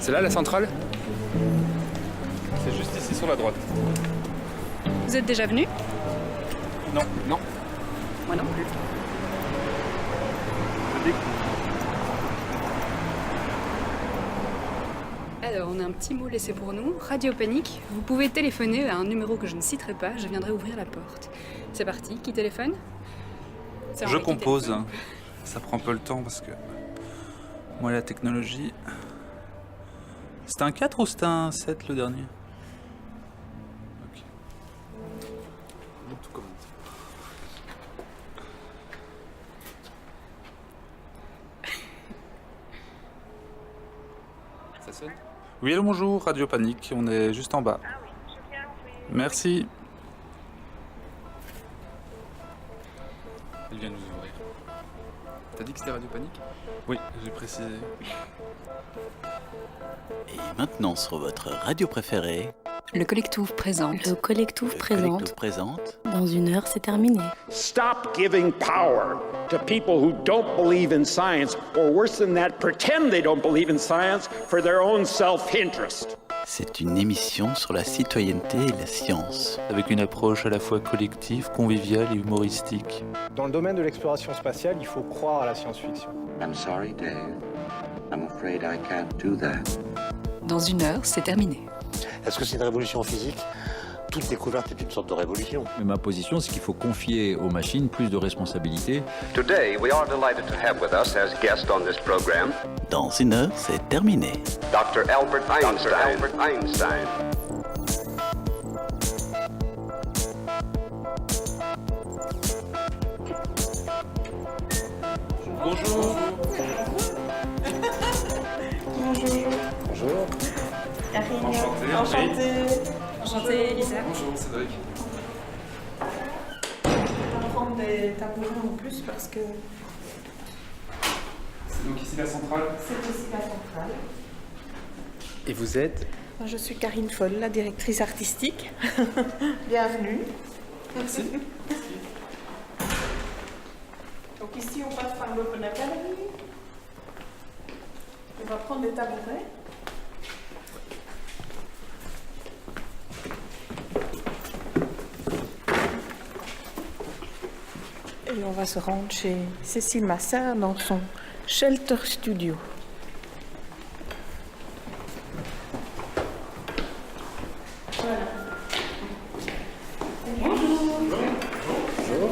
C'est là la centrale? C'est juste ici sur la droite. Vous êtes déjà venu? Non. Non. Moi non plus. Je découvre. Alors, on a un petit mot laissé pour nous. Radio Panique. Vous pouvez téléphoner à un numéro que je ne citerai pas. Je viendrai ouvrir la porte. C'est parti. Qui téléphone? C'est Je Henri qui compose. téléphone. Ça prend un peu le temps parce que moi la technologie... C'était un 4 ou c'était un 7 le dernier? Ok. Tout commence. Ça sonne? Oui, allô, bonjour, Radio Panique, on est juste en bas. Merci. Elle vient nous ouvrir. T'as dit que c'était Radio Panique? Oui, j'ai précisé. Et maintenant sur votre radio préférée, Le Collectouf présente. Le Collectouf le présente. Collectouf présente. Dans une heure, c'est terminé. Stop giving power to people who don't believe in science, or worse than that, pretend they don't believe in science for their own self-interest. C'est une émission sur la citoyenneté et la science. Avec une approche à la fois collective, conviviale et humoristique. Dans le domaine de l'exploration spatiale, il faut croire à la science-fiction. I'm sorry, Dave. I'm afraid I can't do that. Dans une heure, c'est terminé. Est-ce que c'est une révolution physique? Toute découverte est une sorte de révolution. Mais ma position, c'est qu'il faut confier aux machines plus de responsabilités. Today, we are delighted to have with us as guest on this program Dans une heure, c'est terminé. Dr. Albert Einstein. Bonjour. Bonjour. Enchantée, Elisa. Bonjour, Cédric. On va prendre des tabourets en plus parce que C'est donc ici la centrale? c'est aussi la centrale. Et vous êtes? Je suis Karine Foll, la directrice artistique. Bienvenue. Merci. Donc ici, on passe par l'Open Academy. On va prendre des tabourets. Et on va se rendre chez Cécile Massard dans son Shelter Studio. Voilà. Bonjour.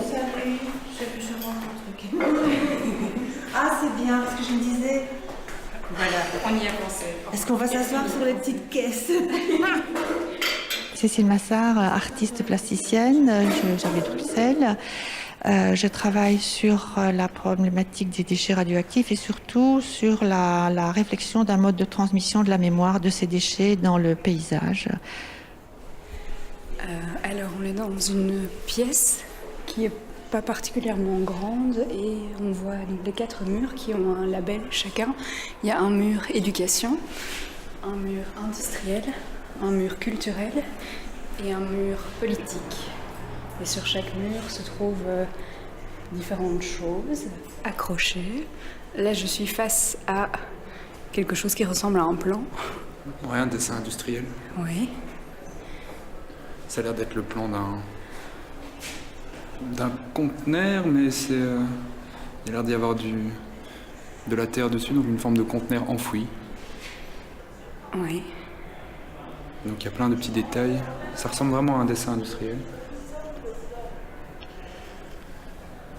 Salut. Je rentre un truc. Ah, c'est bien, parce que je me disais, Voilà, on y a pensé. est-ce qu'on va s'asseoir sur les petites caisses? Cécile Massard, artiste plasticienne, j'habite Bruxelles. Je travaille sur la problématique des déchets radioactifs et surtout sur la réflexion d'un mode de transmission de la mémoire de ces déchets dans le paysage. Alors, on est dans une pièce qui est pas particulièrement grande et on voit donc les 4 murs qui ont un label chacun. Il y a un mur éducation, un mur industriel, un mur culturel et un mur politique. Et sur chaque mur se trouvent différentes choses accrochées. Là, je suis face à quelque chose qui ressemble à un plan. Rien de dessin industriel. Oui. Ça a l'air d'être le plan d'un conteneur, mais c'est... il a l'air d'y avoir de la terre dessus, donc une forme de conteneur enfoui. Oui. Donc il y a plein de petits détails. Ça ressemble vraiment à un dessin industriel.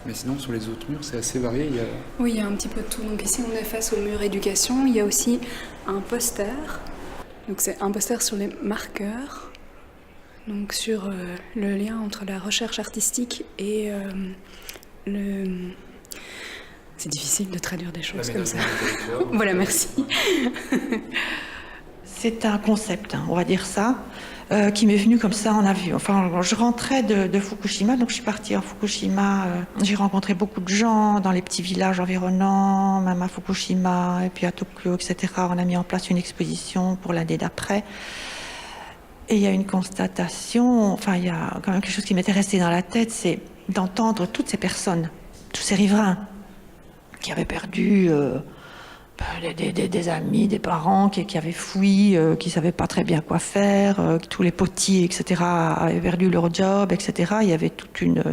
Mais sinon, sur les autres murs, c'est assez varié. Oui, il y a un petit peu de tout. Donc ici, on est face au mur éducation. Il y a aussi un poster. Donc c'est un poster sur les marqueurs. Donc sur le lien entre la recherche artistique et le... C'est difficile de traduire des choses comme ça. Voilà, merci. C'est un concept, on va dire ça, qui m'est venu comme ça en avion. Enfin, je rentrais de Fukushima, donc je suis partie en Fukushima. J'ai rencontré beaucoup de gens dans les petits villages environnants, même à Fukushima, et puis à Tokyo, etc. On a mis en place une exposition pour l'année d'après. Et il y a une constatation, enfin, il y a quand même quelque chose qui m'était resté dans la tête, c'est d'entendre toutes ces personnes, tous ces riverains, qui avaient perdu des amis, des parents qui avaient fui, qui ne savaient pas très bien quoi faire, tous les potiers, etc., avaient perdu leur job, etc. Il y avait toute une...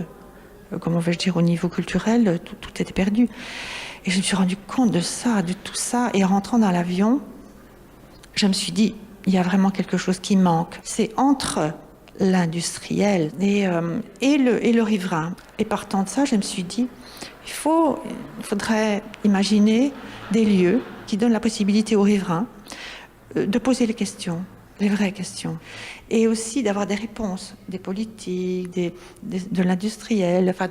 comment vais-je dire, au niveau culturel, tout était perdu. Et je me suis rendu compte de tout ça. Et en rentrant dans l'avion, je me suis dit, il y a vraiment quelque chose qui manque. C'est entre l'industriel et le riverain. Et partant de ça, je me suis dit, il faudrait imaginer des lieux qui donnent la possibilité aux riverains de poser les questions, les vraies questions, et aussi d'avoir des réponses, des politiques, de l'industriel, enfin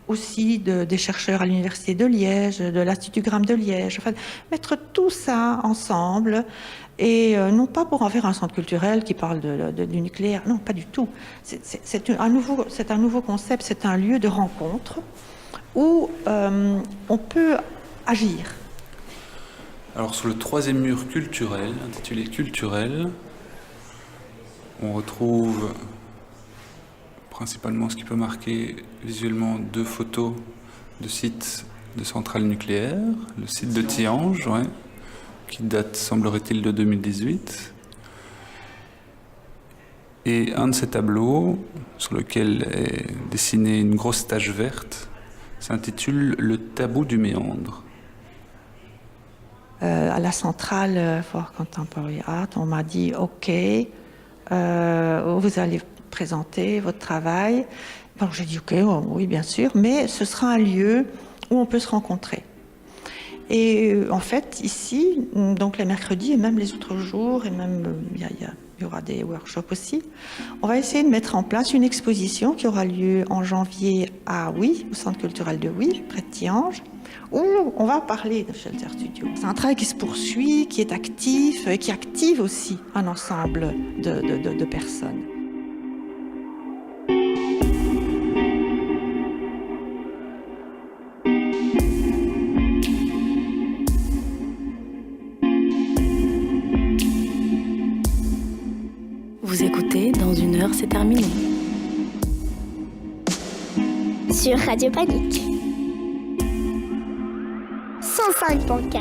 aussi des chercheurs à l'université de Liège, de l'Institut Gramme de Liège, enfin, mettre tout ça ensemble, et non pas pour en faire un centre culturel qui parle du nucléaire, non, pas du tout. C'est un nouveau concept, c'est un lieu de rencontre où on peut agir. Alors sur le troisième mur culturel, intitulé Culturel, on retrouve principalement ce qui peut marquer visuellement 2 photos de sites de centrales nucléaires. Le site de Tihange, qui date, semblerait-il, de 2018. Et un de ces tableaux, sur lequel est dessinée une grosse tache verte, s'intitule « Le tabou du méandre ». À la centrale for Contemporary Art, on m'a dit « Ok, vous allez présenter votre travail. » Bon, j'ai dit « Ok, oui, bien sûr, mais ce sera un lieu où on peut se rencontrer. » Et en fait, ici, donc les mercredis et même les autres jours, et même il y aura des workshops aussi, on va essayer de mettre en place une exposition qui aura lieu en janvier à Huy, au Centre culturel de Huy, près de Tihange, où on va parler de Shelter Studio. C'est un travail qui se poursuit, qui est actif et qui active aussi un ensemble de personnes. Vous écoutez Dans une heure, c'est terminé. Sur Radio Panique. 105.4.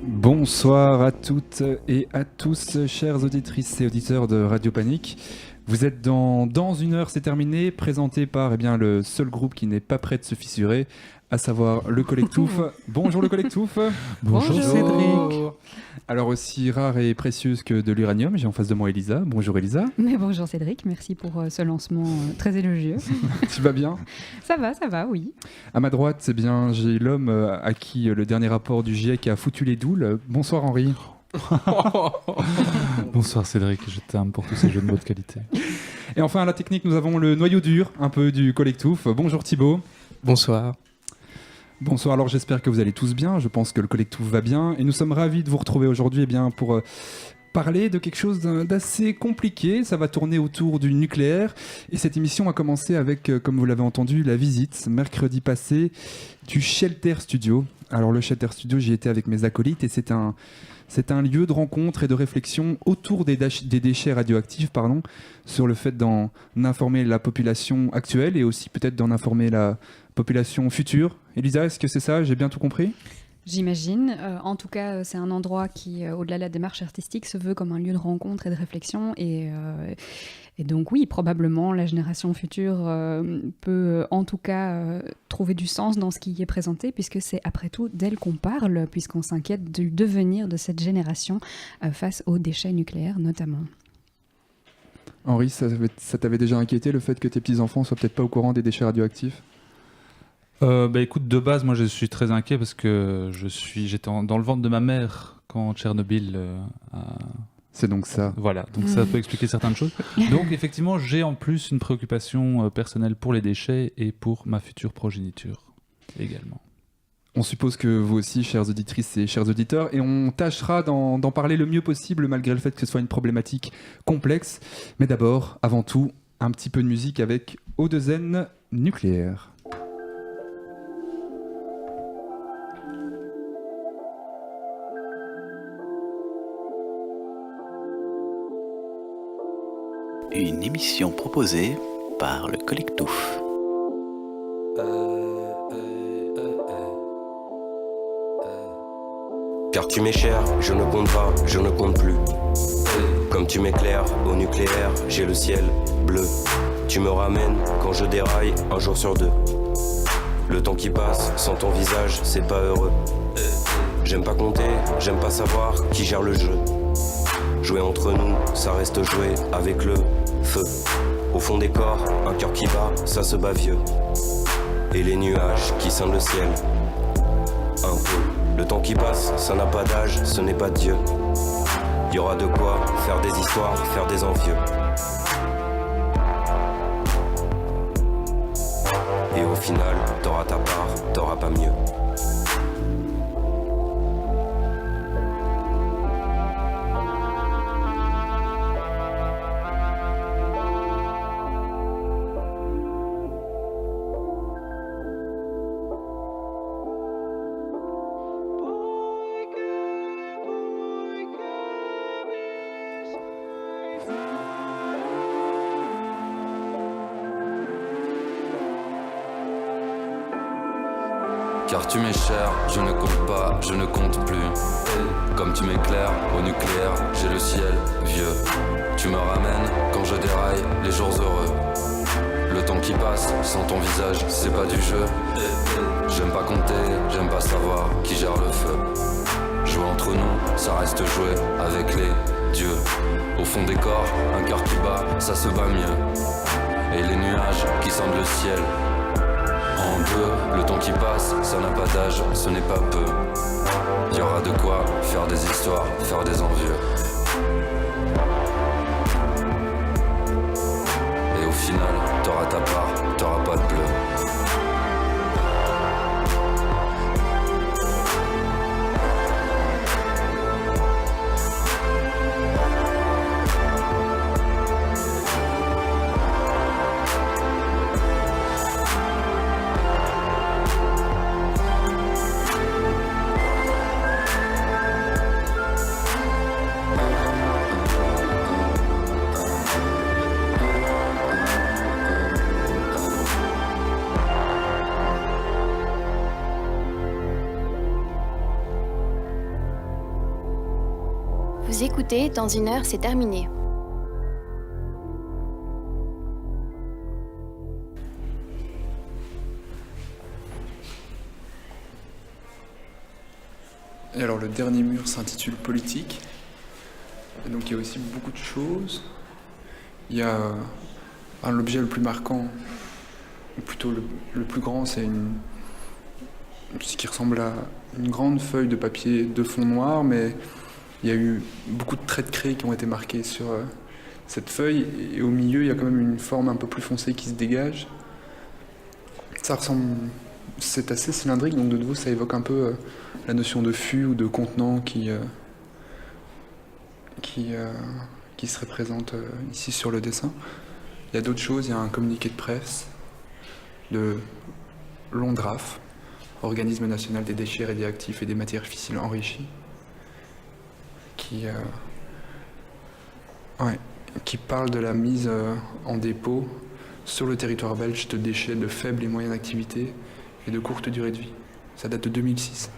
Bonsoir à toutes et à tous, chères auditrices et auditeurs de Radio Panique. Vous êtes dans une heure, c'est terminé, présenté par le seul groupe qui n'est pas prêt de se fissurer, à savoir le Collectouf. Bonjour le Collectouf. Bonjour Cédric. Alors aussi rare et précieuse que de l'uranium, j'ai en face de moi Elisa. Bonjour Elisa. Mais bonjour Cédric, merci pour ce lancement très élogieux. Tu vas bien ? Ça va, oui. À ma droite, j'ai l'homme à qui le dernier rapport du GIEC a foutu les doules. Bonsoir Henri. Bonsoir Cédric, je t'aime pour tous ces jeux de mots de qualité. Et enfin à la technique, nous avons le noyau dur, un peu du Collectouf. Bonjour Thibaut. Bonsoir. Bonsoir, alors j'espère que vous allez tous bien, je pense que le Collectouf va bien et nous sommes ravis de vous retrouver aujourd'hui pour parler de quelque chose d'assez compliqué. Ça va tourner autour du nucléaire et cette émission a commencé avec, comme vous l'avez entendu, la visite mercredi passé du Shelter Studio. Alors le Shelter Studio, j'y étais avec mes acolytes et c'est un lieu de rencontre et de réflexion autour des déchets radioactifs, sur le fait d'en informer la population actuelle et aussi peut-être d'en informer la population future. Elisa, est-ce que c'est ça ? J'ai bien tout compris ? J'imagine. En tout cas, c'est un endroit qui, au-delà de la démarche artistique, se veut comme un lieu de rencontre et de réflexion. Et donc oui, probablement, la génération future peut en tout cas trouver du sens dans ce qui y est présenté, puisque c'est après tout d'elle qu'on parle, puisqu'on s'inquiète du devenir de cette génération face aux déchets nucléaires notamment. Henri, ça t'avait déjà inquiété le fait que tes petits-enfants soient peut-être pas au courant des déchets radioactifs ? Écoute, de base, moi je suis très inquiet parce que j'étais dans le ventre de ma mère quand Tchernobyl C'est donc ça. Voilà, donc ça peut expliquer certaines choses. Donc effectivement, j'ai en plus une préoccupation personnelle pour les déchets et pour ma future progéniture également. On suppose que vous aussi, chères auditrices et chers auditeurs, et on tâchera d'en parler le mieux possible malgré le fait que ce soit une problématique complexe. Mais d'abord, avant tout, un petit peu de musique avec O2N nucléaire. Une émission proposée par le Collectouf. Car tu m'es cher, je ne compte pas, je ne compte plus. Comme tu m'éclaires au nucléaire, j'ai le ciel bleu. Tu me ramènes quand je déraille, un jour sur deux. Le temps qui passe, sans ton visage, c'est pas heureux. J'aime pas compter, j'aime pas savoir qui gère le jeu. Jouer entre nous, ça reste jouer avec le feu. Au fond des corps, un cœur qui bat, ça se bat vieux. Et les nuages qui scindent le ciel, un peu. Le temps qui passe, ça n'a pas d'âge, ce n'est pas Dieu. Il y aura de quoi faire des histoires, faire des envieux. Et au final, t'auras ta part, t'auras pas mieux. Car tu m'es cher, je ne compte pas, je ne compte plus. Comme tu m'éclaires au nucléaire, j'ai le ciel vieux. Tu me ramènes quand je déraille, les jours heureux. Le temps qui passe, sans ton visage, c'est pas du jeu. J'aime pas compter, j'aime pas savoir qui gère le feu. Jouer entre nous, ça reste jouer avec les dieux. Au fond des corps, un cœur qui bat, ça se bat mieux. Et les nuages qui scindent le ciel en deux, le temps qui passe, ça n'a pas d'âge, ce n'est pas peu. Il y aura de quoi faire des histoires, faire des envieux. Et au final, t'auras ta part, t'auras pas de bleu. Vous écoutez Dans une heure, c'est terminé. Et alors le dernier mur s'intitule Politique. Et donc il y a aussi beaucoup de choses. Il y a l'objet le plus marquant, ou plutôt le plus grand, c'est ce qui ressemble à une grande feuille de papier de fond noir, mais il y a eu beaucoup de traits de craie qui ont été marqués sur cette feuille, et au milieu, il y a quand même une forme un peu plus foncée qui se dégage. C'est assez cylindrique, donc de nouveau, ça évoque un peu la notion de fût ou de contenant qui se représente ici sur le dessin. Il y a d'autres choses, il y a un communiqué de presse de l'ONDRAF, Organisme national des déchets radioactifs et des matières fissiles enrichies, qui parle de la mise en dépôt sur le territoire belge de déchets de faible et moyenne activité et de courte durée de vie. Ça date de 2006.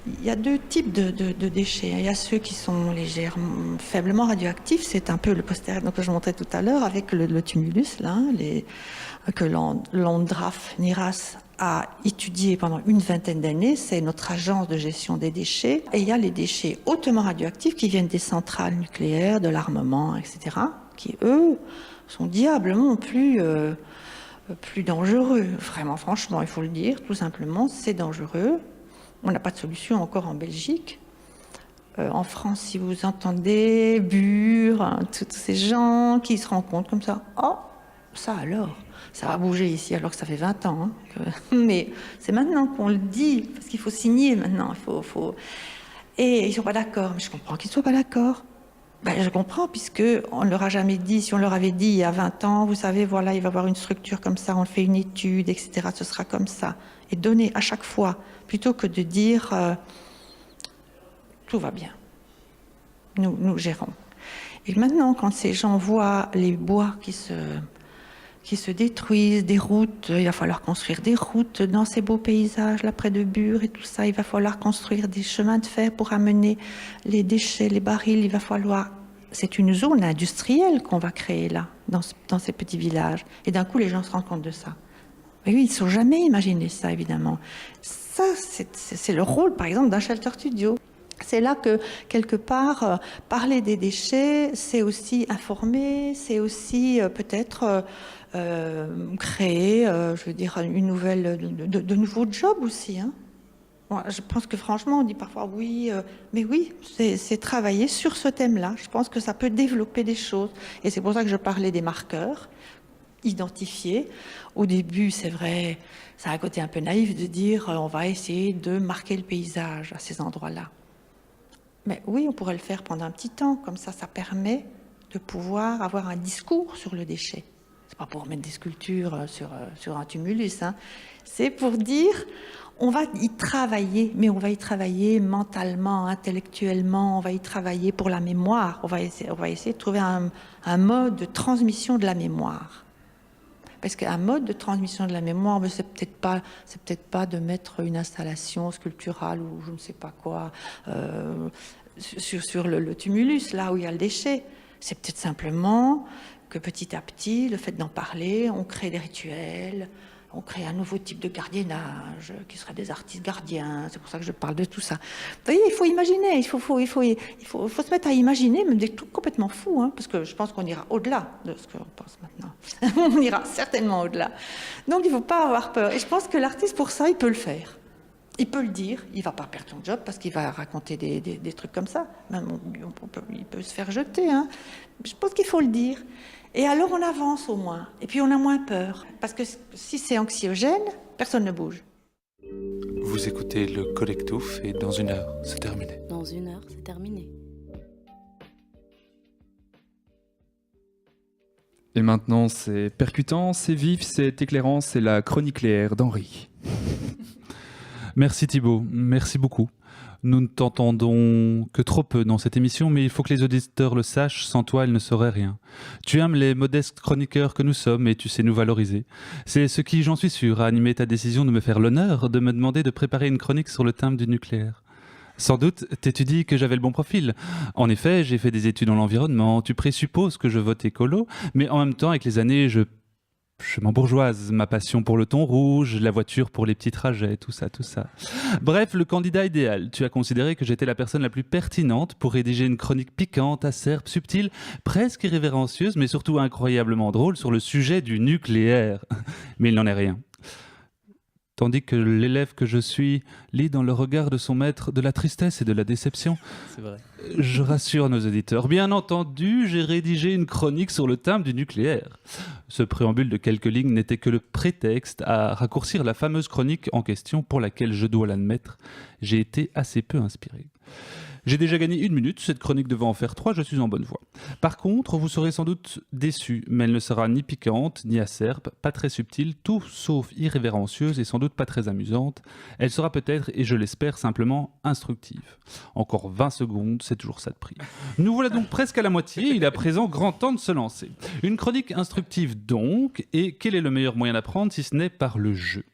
Il y a deux types de déchets. Il y a ceux qui sont légèrement, faiblement radioactifs. C'est un peu le poster que je montrais tout à l'heure avec le tumulus, là, que l'ONDRAF NIRAS a étudié pendant une vingtaine d'années. C'est notre agence de gestion des déchets. Et il y a les déchets hautement radioactifs qui viennent des centrales nucléaires, de l'armement, etc., qui, eux, sont diablement plus dangereux. Vraiment, franchement, il faut le dire, tout simplement, c'est dangereux. On n'a pas de solution encore en Belgique. En France, si vous entendez Bure, tous ces gens qui se rencontrent comme ça, oh, ça alors, ça va bouger ici alors que ça fait 20 ans. Mais c'est maintenant qu'on le dit, parce qu'il faut signer maintenant. Et ils ne sont pas d'accord. Mais je comprends qu'ils ne soient pas d'accord. Ben, je comprends, puisqu'on ne leur a jamais dit, si on leur avait dit il y a 20 ans, vous savez, voilà, il va y avoir une structure comme ça, on fait une étude, etc., ce sera comme ça. Et donner à chaque fois, plutôt que de dire tout va bien, nous gérons. Et maintenant, quand ces gens voient les bois qui se détruisent, des routes, il va falloir construire des routes dans ces beaux paysages là près de Bure et tout ça, il va falloir construire des chemins de fer pour amener les déchets, les barils, il va falloir... C'est une zone industrielle qu'on va créer là, dans ces petits villages. Et d'un coup, les gens se rendent compte de ça. Mais oui, ils ne se sont jamais imaginé ça, évidemment. Ça, c'est le rôle, par exemple, d'un shelter studio. C'est là que, quelque part, parler des déchets, c'est aussi informer, c'est aussi peut-être créer, je veux dire, une nouvelle, de nouveaux jobs aussi. Hein. Bon, je pense que franchement, on dit parfois oui, mais oui, c'est travailler sur ce thème-là. Je pense que ça peut développer des choses. Et c'est pour ça que je parlais des marqueurs identifiés. Au début, c'est vrai, ça a un côté un peu naïf de dire on va essayer de marquer le paysage à ces endroits-là. Mais oui, on pourrait le faire pendant un petit temps. Comme ça permet de pouvoir avoir un discours sur le déchet. C'est pas pour mettre des sculptures sur un tumulus. Hein. C'est pour dire... On va y travailler, mais on va y travailler mentalement, intellectuellement, on va y travailler pour la mémoire. On va essayer de trouver un mode de transmission de la mémoire. Parce qu'un mode de transmission de la mémoire, c'est peut-être pas de mettre une installation sculpturale ou je ne sais pas quoi sur le tumulus, là où il y a le déchet. C'est peut-être simplement que petit à petit, le fait d'en parler, on crée des rituels. On crée un nouveau type de gardiennage, qui serait des artistes gardiens. C'est pour ça que je parle de tout ça. Vous voyez, il faut imaginer, il faut se mettre à imaginer, même des trucs complètement fous, hein, parce que je pense qu'on ira au-delà de ce qu'on pense maintenant. On ira certainement au-delà. Donc, il ne faut pas avoir peur. Et je pense que l'artiste, pour ça, il peut le faire. Il peut le dire. Il ne va pas perdre son job parce qu'il va raconter des trucs comme ça. Même il peut se faire jeter. Hein. Je pense qu'il faut le dire. Et alors on avance au moins, et puis on a moins peur. Parce que si c'est anxiogène, personne ne bouge. Vous écoutez le Collectouf et dans 1 heure, c'est terminé. Dans 1 heure, c'est terminé. Et maintenant, c'est percutant, c'est vif, c'est éclairant, c'est la chronique linéaire d'Henri. Merci Thibaut, merci beaucoup. Nous ne t'entendons que trop peu dans cette émission, mais il faut que les auditeurs le sachent, sans toi, ils ne sauraient rien. Tu aimes les modestes chroniqueurs que nous sommes et tu sais nous valoriser. C'est ce qui, j'en suis sûr, a animé ta décision de me faire l'honneur de me demander de préparer une chronique sur le thème du nucléaire. Sans doute t'es-tu dit que j'avais le bon profil. En effet, j'ai fait des études en environnement, tu présupposes que je vote écolo, mais en même temps, avec les années, je m'embourgeoise, ma passion pour le thon rouge, la voiture pour les petits trajets, tout ça. Bref, le candidat idéal. Tu as considéré que j'étais la personne la plus pertinente pour rédiger une chronique piquante, acerbe, subtile, presque irrévérencieuse, mais surtout incroyablement drôle sur le sujet du nucléaire. Mais il n'en est rien. Tandis que l'élève que je suis lit dans le regard de son maître de la tristesse et de la déception. C'est vrai. Je rassure nos auditeurs. Bien entendu, j'ai rédigé une chronique sur le thème du nucléaire. Ce préambule de quelques lignes n'était que le prétexte à raccourcir la fameuse chronique en question pour laquelle, je dois l'admettre, j'ai été assez peu inspiré. J'ai déjà gagné 1 minute, cette chronique devant en faire 3, je suis en bonne voie. Par contre, vous serez sans doute déçus, mais elle ne sera ni piquante, ni acerbe, pas très subtile, tout sauf irrévérencieuse et sans doute pas très amusante. Elle sera peut-être, et je l'espère, simplement instructive. Encore 20 secondes, c'est toujours ça de prix. Nous voilà donc presque à la moitié, il est à présent grand temps de se lancer. Une chronique instructive donc, et quel est le meilleur moyen d'apprendre si ce n'est par le jeu ?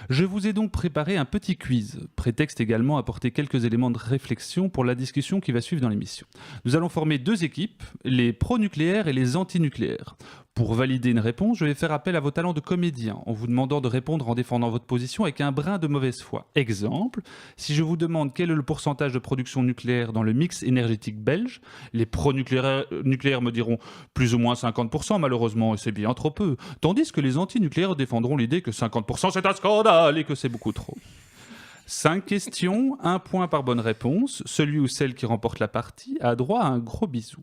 Je vous ai donc préparé un petit quiz, prétexte également à apporter quelques éléments de réflexion pour la discussion qui va suivre dans l'émission. Nous allons former 2 équipes, les pro-nucléaires et les anti-nucléaires. Pour valider une réponse, je vais faire appel à vos talents de comédien en vous demandant de répondre en défendant votre position avec un brin de mauvaise foi. Exemple, si je vous demande quel est le pourcentage de production nucléaire dans le mix énergétique belge, les pro-nucléaires me diront plus ou moins 50% malheureusement, et c'est bien trop peu, tandis que les anti-nucléaires défendront l'idée que 50% c'est un scandale et que c'est beaucoup trop. 5 questions, 1 point par bonne réponse. Celui ou celle qui remporte la partie a droit à un gros bisou.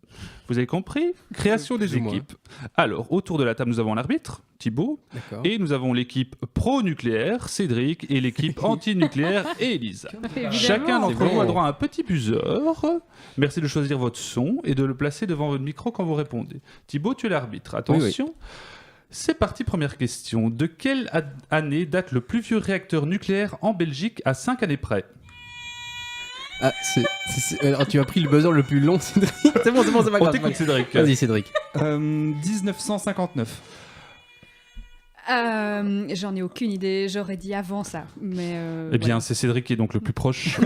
Vous avez compris ? Création des équipes. Alors, autour de la table, nous avons l'arbitre, Thibaut, et nous avons l'équipe pro-nucléaire, Cédric, et l'équipe anti-nucléaire, Elisa. Chacun d'entre vous a droit à un petit buzzer. Merci de choisir votre son et de le placer devant votre micro quand vous répondez. Thibaut, tu es l'arbitre. Attention. Oui. C'est parti, première question. De quelle année date le plus vieux réacteur nucléaire en Belgique à 5 années près ? Ah, Tu as pris le buzzer le plus long, Cédric. C'est bon, c'est pas grave. On t'écoute, Cédric. Vas-y, Cédric. 1959. J'en ai aucune idée, j'aurais dit avant ça. Mais eh bien, c'est Cédric qui est donc le plus proche.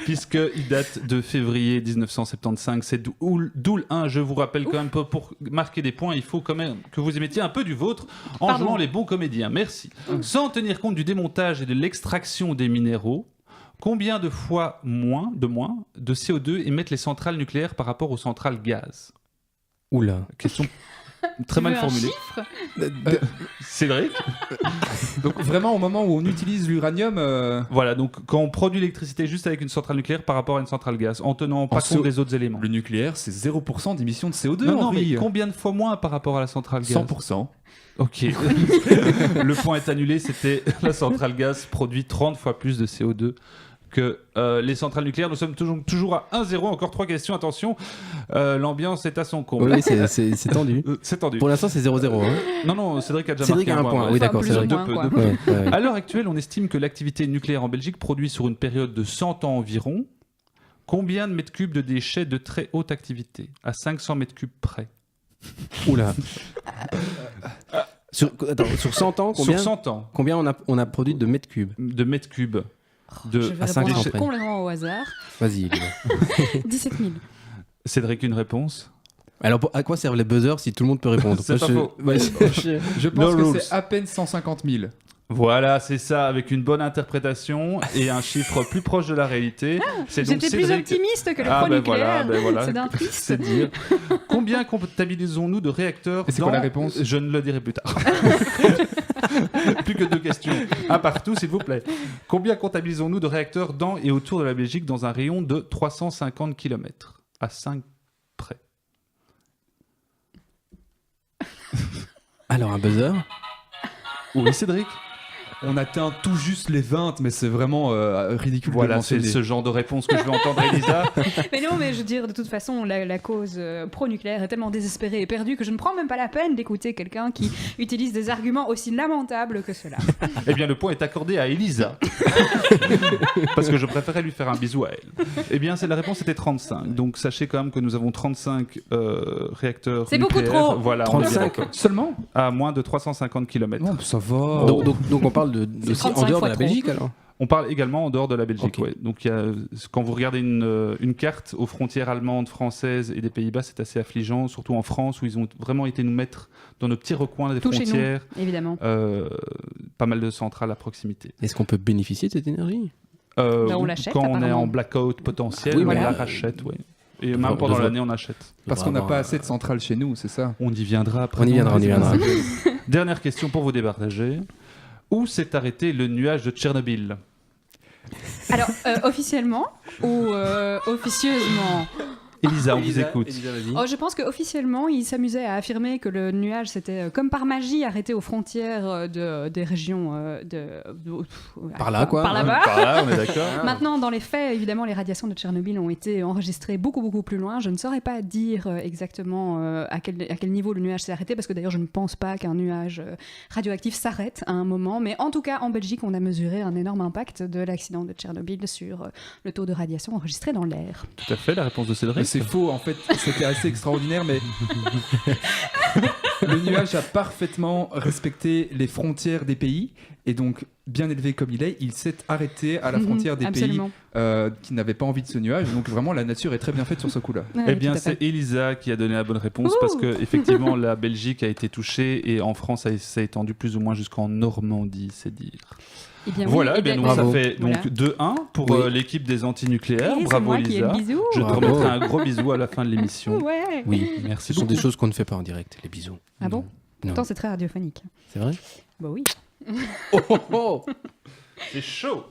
Puisqu'il date de février 1975. C'est Doul 1. Je vous rappelle quand même, pour marquer des points, il faut quand même que vous émettiez un peu du vôtre en jouant les bons comédiens. Merci. Sans tenir compte du démontage et de l'extraction des minéraux, combien de fois moins de CO2 émettent les centrales nucléaires par rapport aux centrales gaz? Oula. Question très mal formulée. Cédric. Donc vraiment au moment où on utilise l'uranium... Voilà, donc quand on produit l'électricité juste avec une centrale nucléaire par rapport à une centrale gaz, en tenant pas compte des autres éléments. Le nucléaire, c'est 0% d'émissions de CO2. Non, mais combien de fois moins par rapport à la centrale gaz? 100%. Ok. Le point est annulé, c'était la centrale gaz produit 30 fois plus de CO2 que les centrales nucléaires. Nous sommes toujours à 1-0, encore 3 questions, attention, l'ambiance est à son comble. Oui, c'est tendu. C'est tendu. Pour l'instant, c'est 0-0. Hein. Non, Cédric a déjà marqué un point. Oui, d'accord, Cédric. Ouais. À l'heure actuelle, on estime que l'activité nucléaire en Belgique produit sur une période de 100 ans environ combien de mètres cubes de déchets de très haute activité? À 500 mètres cubes près. Oula. Sur 100 ans, combien, sur 100 ans. Combien on a produit de mètres cubes? De mètres cubes. Je vais répondre complètement au hasard. Vas-y, 17 000. Cédric, une réponse? Alors, à quoi servent les buzzers si tout le monde peut répondre? C'est pas faux. Je pense que c'est à peine 150 000. Voilà, c'est ça, avec une bonne interprétation et un chiffre plus proche de la réalité. J'étais plus optimiste que le pro-nucléaire. Voilà. C'est d'un triste. C'est dire. Combien comptabilisons-nous de réacteurs? Et c'est quoi la réponse? Je ne le dirai plus tard. Plus que 2 questions. Un partout, s'il vous plaît. Combien comptabilisons-nous de réacteurs dans et autour de la Belgique dans un rayon de 350 km? À 5 près. Alors, un buzzer? Oui, Cédric? On atteint tout juste les 20, mais c'est vraiment ridicule. Voilà, c'est ce genre de réponse que je veux entendre, Elisa. Mais non, mais je veux dire, de toute façon, la cause pro-nucléaire est tellement désespérée et perdue que je ne prends même pas la peine d'écouter quelqu'un qui utilise des arguments aussi lamentables que cela. Eh bien, le point est accordé à Elisa. Parce que je préférais lui faire un bisou à elle. Eh bien, la réponse était 35. Donc, sachez quand même que nous avons 35 réacteurs c'est nucléaires. Beaucoup trop. Voilà, 35 seulement? À moins de 350 km. Oh, ça va. Donc on parle aussi en dehors de la Belgique, alors? On parle également en dehors de la Belgique, okay. Ouais. Donc, quand vous regardez une carte aux frontières allemandes, françaises et des Pays-Bas, c'est assez affligeant, surtout en France, où ils ont vraiment été nous mettre dans nos petits recoins des tout frontières. Chez nous, évidemment. Pas mal de centrales à proximité. Est-ce qu'on peut bénéficier de cette énergie? On l'achète, quand on est en blackout potentiel, on la rachète, oui. Et même pendant l'année, on achète. Parce qu'on n'a pas assez de centrales chez nous, c'est ça? On y viendra après. On y viendra. Dernière question pour vous départager. Où s'est arrêté le nuage de Tchernobyl? Alors, officiellement ou officieusement? Elisa, on vous écoute. Je pense qu'officiellement, il s'amusait à affirmer que le nuage s'était, comme par magie, arrêté aux frontières des régions par là, quoi. Par là-bas. Par là, on est d'accord. Maintenant, dans les faits, évidemment, les radiations de Tchernobyl ont été enregistrées beaucoup, beaucoup plus loin. Je ne saurais pas dire exactement à quel niveau le nuage s'est arrêté, parce que d'ailleurs, je ne pense pas qu'un nuage radioactif s'arrête à un moment. Mais en tout cas, en Belgique, on a mesuré un énorme impact de l'accident de Tchernobyl sur le taux de radiation enregistré dans l'air. Tout à fait, la réponse de Cédric. C'est faux, en fait, c'était assez extraordinaire, mais le nuage a parfaitement respecté les frontières des pays, et donc, bien élevé comme il s'est arrêté à la frontière des absolument. Pays qui n'avaient pas envie de ce nuage, donc vraiment, la nature est très bien faite sur ce coup-là. Eh bien, c'est Elisa qui a donné la bonne réponse, parce que effectivement, la Belgique a été touchée, et en France, ça a étendu plus ou moins jusqu'en Normandie, c'est dire. Eh bien, voilà, oui, eh bien, donc ça fait donc 2-1 pour l'équipe des antinucléaires. Bravo Elisa. Je te remettrai un gros bisou à la fin de l'émission. Ouais. Oui, merci. Ce sont des choses qu'on ne fait pas en direct, les bisous. Ah bon? Pourtant, c'est très radiophonique. C'est vrai? Bah oui. C'est chaud.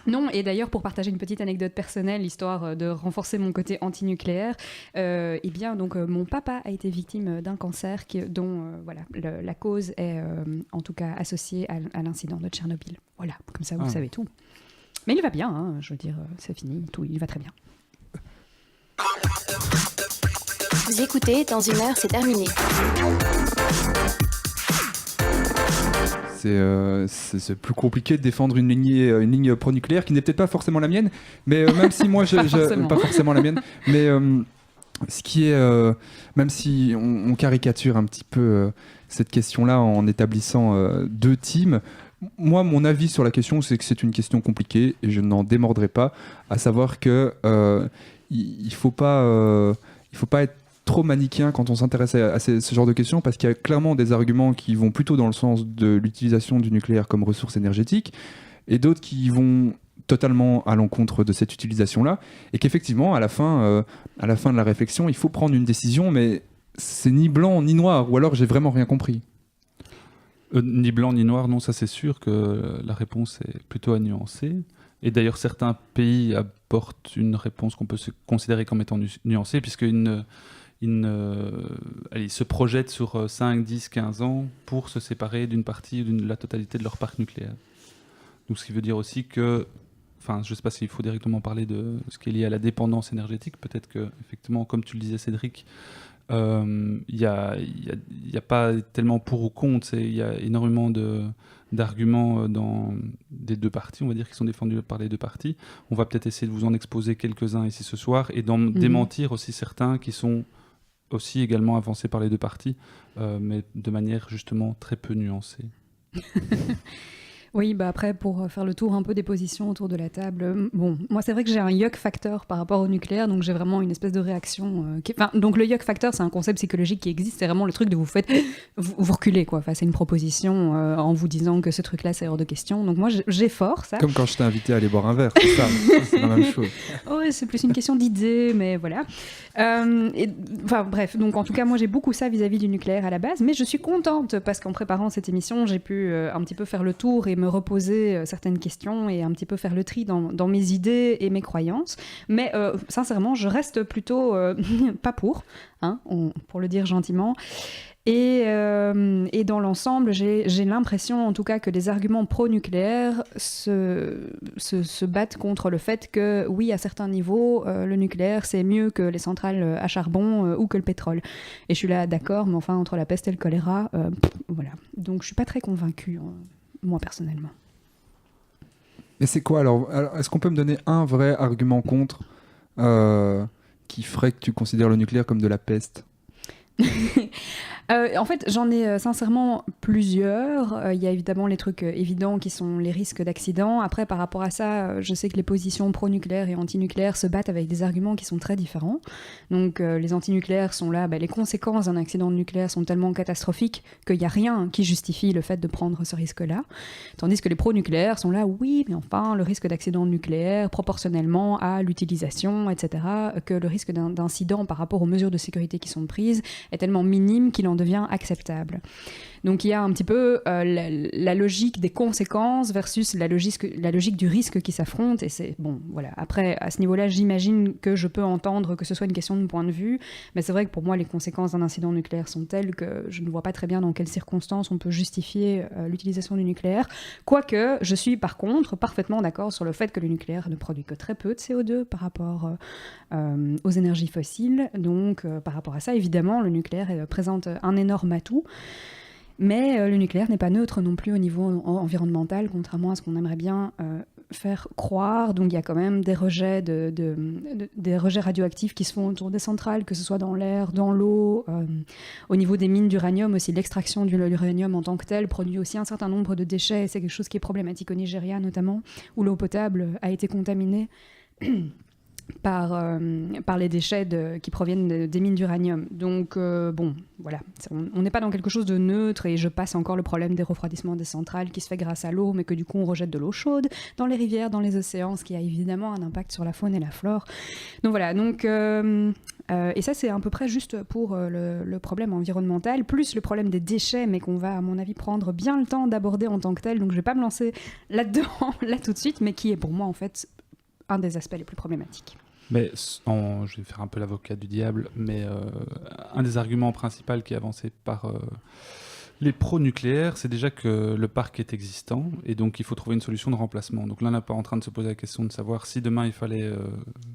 Non, et d'ailleurs, pour partager une petite anecdote personnelle, histoire de renforcer mon côté antinucléaire, eh bien, donc, mon papa a été victime d'un cancer dont la cause est en tout cas associée à l'incident de Tchernobyl. Voilà, comme ça, vous savez tout. Mais il va bien, hein, je veux dire, c'est fini, tout, il va très bien. Vous écoutez, dans une heure, c'est terminé. c'est plus compliqué de défendre une ligne pro-nucléaire qui n'est peut-être pas forcément la mienne, mais même si moi pas forcément la mienne, mais ce qui est même si on caricature un petit peu cette question-là en établissant deux teams. Moi, mon avis sur la question, c'est que c'est une question compliquée et je n'en démordrai pas, à savoir que il faut pas être trop manichéen quand on s'intéresse à ce genre de questions, parce qu'il y a clairement des arguments qui vont plutôt dans le sens de l'utilisation du nucléaire comme ressource énergétique et d'autres qui vont totalement à l'encontre de cette utilisation-là, et qu'effectivement, à la fin de la réflexion, il faut prendre une décision, mais c'est ni blanc ni noir, ou alors j'ai vraiment rien compris. Ni blanc ni noir, non, ça c'est sûr que la réponse est plutôt à nuancer. Et d'ailleurs, certains pays apportent une réponse qu'on peut se considérer comme étant nuancée, puisqu'ils se projettent sur 5, 10, 15 ans pour se séparer d'une partie ou de la totalité de leur parc nucléaire. Donc, ce qui veut dire aussi que, enfin, je ne sais pas s'il faut directement parler de ce qui est lié à la dépendance énergétique. Peut-être que, effectivement, comme tu le disais, Cédric, il y a pas tellement pour ou contre, il y a énormément d'arguments dans des deux parties, on va dire, qui sont défendus par les deux parties. On va peut-être essayer de vous en exposer quelques-uns ici ce soir et d'en démentir aussi certains qui sont aussi également avancés par les deux parties, mais de manière justement très peu nuancée. Oui, bah après, pour faire le tour un peu des positions autour de la table, bon, moi c'est vrai que j'ai un yuck factor par rapport au nucléaire, donc j'ai vraiment une espèce de réaction. Donc le yuck factor, c'est un concept psychologique qui existe, c'est vraiment le truc de vous reculez quoi, face à une proposition en vous disant que ce truc-là c'est hors de question. Donc moi j'ai fort ça. Comme quand je t'ai invité à aller boire un verre, c'est ça, c'est la même chose. Ouais, c'est plus une question d'idée, mais voilà. Enfin bref, donc en tout cas moi j'ai beaucoup ça vis-à-vis du nucléaire à la base, mais je suis contente parce qu'en préparant cette émission, j'ai pu un petit peu faire le tour et me reposer certaines questions et un petit peu faire le tri dans mes idées et mes croyances. Mais sincèrement, je reste plutôt pas pour le dire gentiment. Et dans l'ensemble, j'ai l'impression en tout cas que les arguments pro-nucléaires se battent contre le fait que oui, à certains niveaux, le nucléaire c'est mieux que les centrales à charbon ou que le pétrole. Et je suis là d'accord, mais enfin entre la peste et le choléra, voilà. Donc je suis pas très convaincue, moi personnellement. Mais c'est quoi alors, est-ce qu'on peut me donner un vrai argument contre qui ferait que tu considères le nucléaire comme de la peste? En fait, j'en ai sincèrement plusieurs. Il y a évidemment les trucs évidents qui sont les risques d'accident. Après, par rapport à ça, je sais que les positions pro-nucléaires et anti-nucléaires se battent avec des arguments qui sont très différents. Donc, les anti-nucléaires sont là, les conséquences d'un accident nucléaire sont tellement catastrophiques qu'il n'y a rien qui justifie le fait de prendre ce risque-là. Tandis que les pro-nucléaires sont là, oui, mais enfin, le risque d'accident nucléaire, proportionnellement à l'utilisation, etc., que le risque d'incident par rapport aux mesures de sécurité qui sont prises est tellement minime qu'il en devient acceptable. Donc il y a un petit peu la logique des conséquences versus la logique du risque qui s'affrontent, et c'est bon, voilà. Après, à ce niveau-là, j'imagine que je peux entendre que ce soit une question de point de vue, mais c'est vrai que pour moi, les conséquences d'un incident nucléaire sont telles que je ne vois pas très bien dans quelles circonstances on peut justifier l'utilisation du nucléaire, quoique je suis par contre parfaitement d'accord sur le fait que le nucléaire ne produit que très peu de CO2 par rapport aux énergies fossiles, donc par rapport à ça, évidemment, le nucléaire présente un énorme atout. Mais le nucléaire n'est pas neutre non plus au niveau environnemental, contrairement à ce qu'on aimerait bien faire croire. Donc il y a quand même des rejets, des rejets radioactifs qui se font autour des centrales, que ce soit dans l'air, dans l'eau. Au niveau des mines d'uranium aussi, l'extraction de l'uranium en tant que tel produit aussi un certain nombre de déchets. C'est quelque chose qui est problématique au Nigeria notamment, où l'eau potable a été contaminée par les déchets qui proviennent des mines d'uranium. Donc, bon, voilà. On n'est pas dans quelque chose de neutre, et je passe encore le problème des refroidissements des centrales qui se fait grâce à l'eau, mais que du coup, on rejette de l'eau chaude dans les rivières, dans les océans, ce qui a évidemment un impact sur la faune et la flore. Donc, voilà. Donc, et ça, c'est à peu près juste pour le problème environnemental, plus le problème des déchets, mais qu'on va, à mon avis, prendre bien le temps d'aborder en tant que tel. Donc, je ne vais pas me lancer là-dedans, là tout de suite, mais qui est pour moi, en fait, un des aspects les plus problématiques. Mais je vais faire un peu l'avocat du diable, mais un des arguments principaux qui est avancé par Les pro-nucléaires, c'est déjà que le parc est existant et donc il faut trouver une solution de remplacement. Donc là, on n'est pas en train de se poser la question de savoir si demain il fallait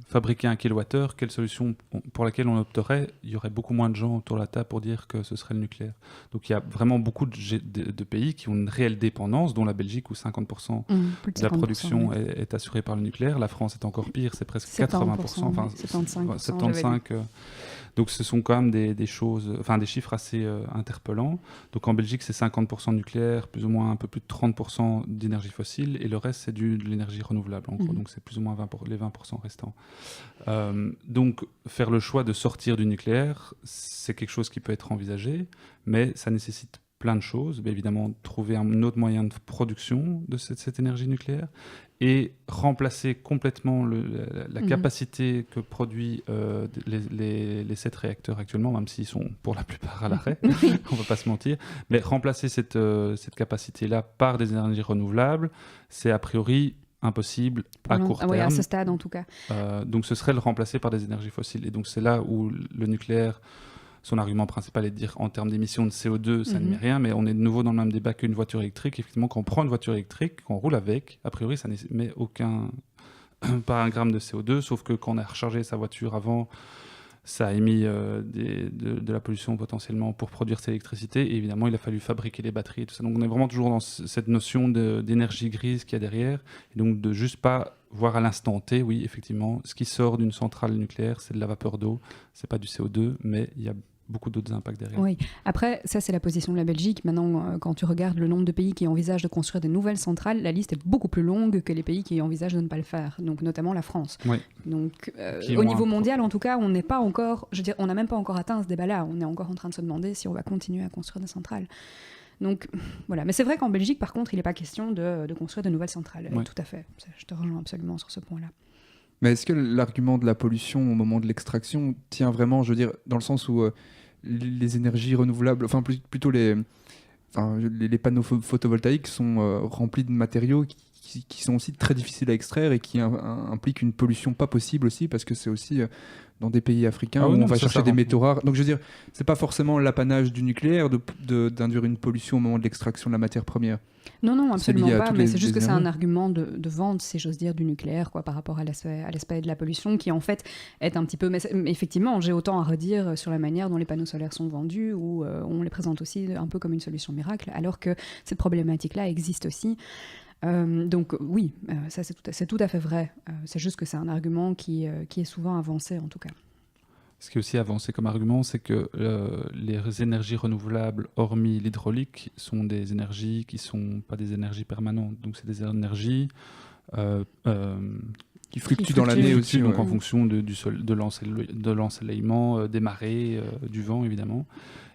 fabriquer 1 kWh, quelle solution pour laquelle on opterait. Il y aurait beaucoup moins de gens autour de la table pour dire que ce serait le nucléaire. Donc il y a vraiment beaucoup de pays qui ont une réelle dépendance, dont la Belgique où 50% de la production est assurée par le nucléaire. La France est encore pire, c'est presque 80%, enfin 75%. Donc ce sont quand même des choses, enfin des chiffres assez interpellants. Donc en Belgique, c'est 50% nucléaire, plus ou moins un peu plus de 30% d'énergie fossile, et le reste, c'est de l'énergie renouvelable, en gros. Donc c'est plus ou moins les 20% restants. Donc faire le choix de sortir du nucléaire, c'est quelque chose qui peut être envisagé, mais ça nécessite plein de choses. Mais évidemment, trouver un autre moyen de production de cette énergie nucléaire et remplacer complètement la capacité que produit les 7 réacteurs actuellement, même s'ils sont pour la plupart à l'arrêt, on ne va pas se mentir, mais remplacer cette capacité-là par des énergies renouvelables, c'est a priori impossible à court terme. Oui, à ce stade en tout cas. Donc ce serait le remplacer par des énergies fossiles. Et donc c'est là où le nucléaire, son argument principal est de dire en termes d'émissions de CO2, ça ne met rien, mais on est de nouveau dans le même débat qu'une voiture électrique. Effectivement, quand on prend une voiture électrique, quand on roule avec, a priori, ça ne met pas 1 gramme de CO2, sauf que quand on a rechargé sa voiture avant, ça a émis de la pollution potentiellement pour produire cette électricité. Et évidemment, il a fallu fabriquer les batteries et tout ça. Donc on est vraiment toujours dans cette notion d'énergie grise qu'il y a derrière. Et donc de juste pas voir à l'instant T, oui, effectivement, ce qui sort d'une centrale nucléaire, c'est de la vapeur d'eau, c'est pas du CO2, mais il y a beaucoup d'autres impacts derrière. Oui, après, ça c'est la position de la Belgique. Maintenant, quand tu regardes le nombre de pays qui envisagent de construire des nouvelles centrales, la liste est beaucoup plus longue que les pays qui envisagent de ne pas le faire, donc notamment la France. Oui. Donc au niveau mondial, en tout cas, on n'est pas encore, je veux dire, on n'a même pas encore atteint ce débat-là. On est encore en train de se demander si on va continuer à construire des centrales. Donc voilà, mais c'est vrai qu'en Belgique, par contre, il n'est pas question de construire de nouvelles centrales. Ouais. Tout à fait, je te rejoins absolument sur ce point-là. Mais est-ce que l'argument de la pollution au moment de l'extraction tient vraiment, je veux dire, dans le sens où les énergies renouvelables, enfin plutôt les panneaux photovoltaïques sont remplis de matériaux qui sont aussi très difficiles à extraire et qui impliquent une pollution pas possible aussi, parce que c'est aussi dans des pays africains où on va chercher des métaux rares. Donc je veux dire, c'est pas forcément l'apanage du nucléaire d'induire une pollution au moment de l'extraction de la matière première. Non, absolument pas, mais c'est juste que c'est un argument de vente, si j'ose dire, du nucléaire, quoi, par rapport à l'aspect de la pollution, qui en fait est un petit peu... Mais effectivement, j'ai autant à redire sur la manière dont les panneaux solaires sont vendus, où on les présente aussi un peu comme une solution miracle, alors que cette problématique-là existe aussi. Donc oui, ça c'est tout à fait vrai. C'est juste que c'est un argument qui est souvent avancé, en tout cas. Ce qui est aussi avancé comme argument, c'est que les énergies renouvelables, hormis l'hydraulique, sont des énergies qui ne sont pas des énergies permanentes. Donc c'est des énergies qui fluctuent dans l'année aussi. Donc en fonction de l'ensoleillement, des marées, du vent évidemment.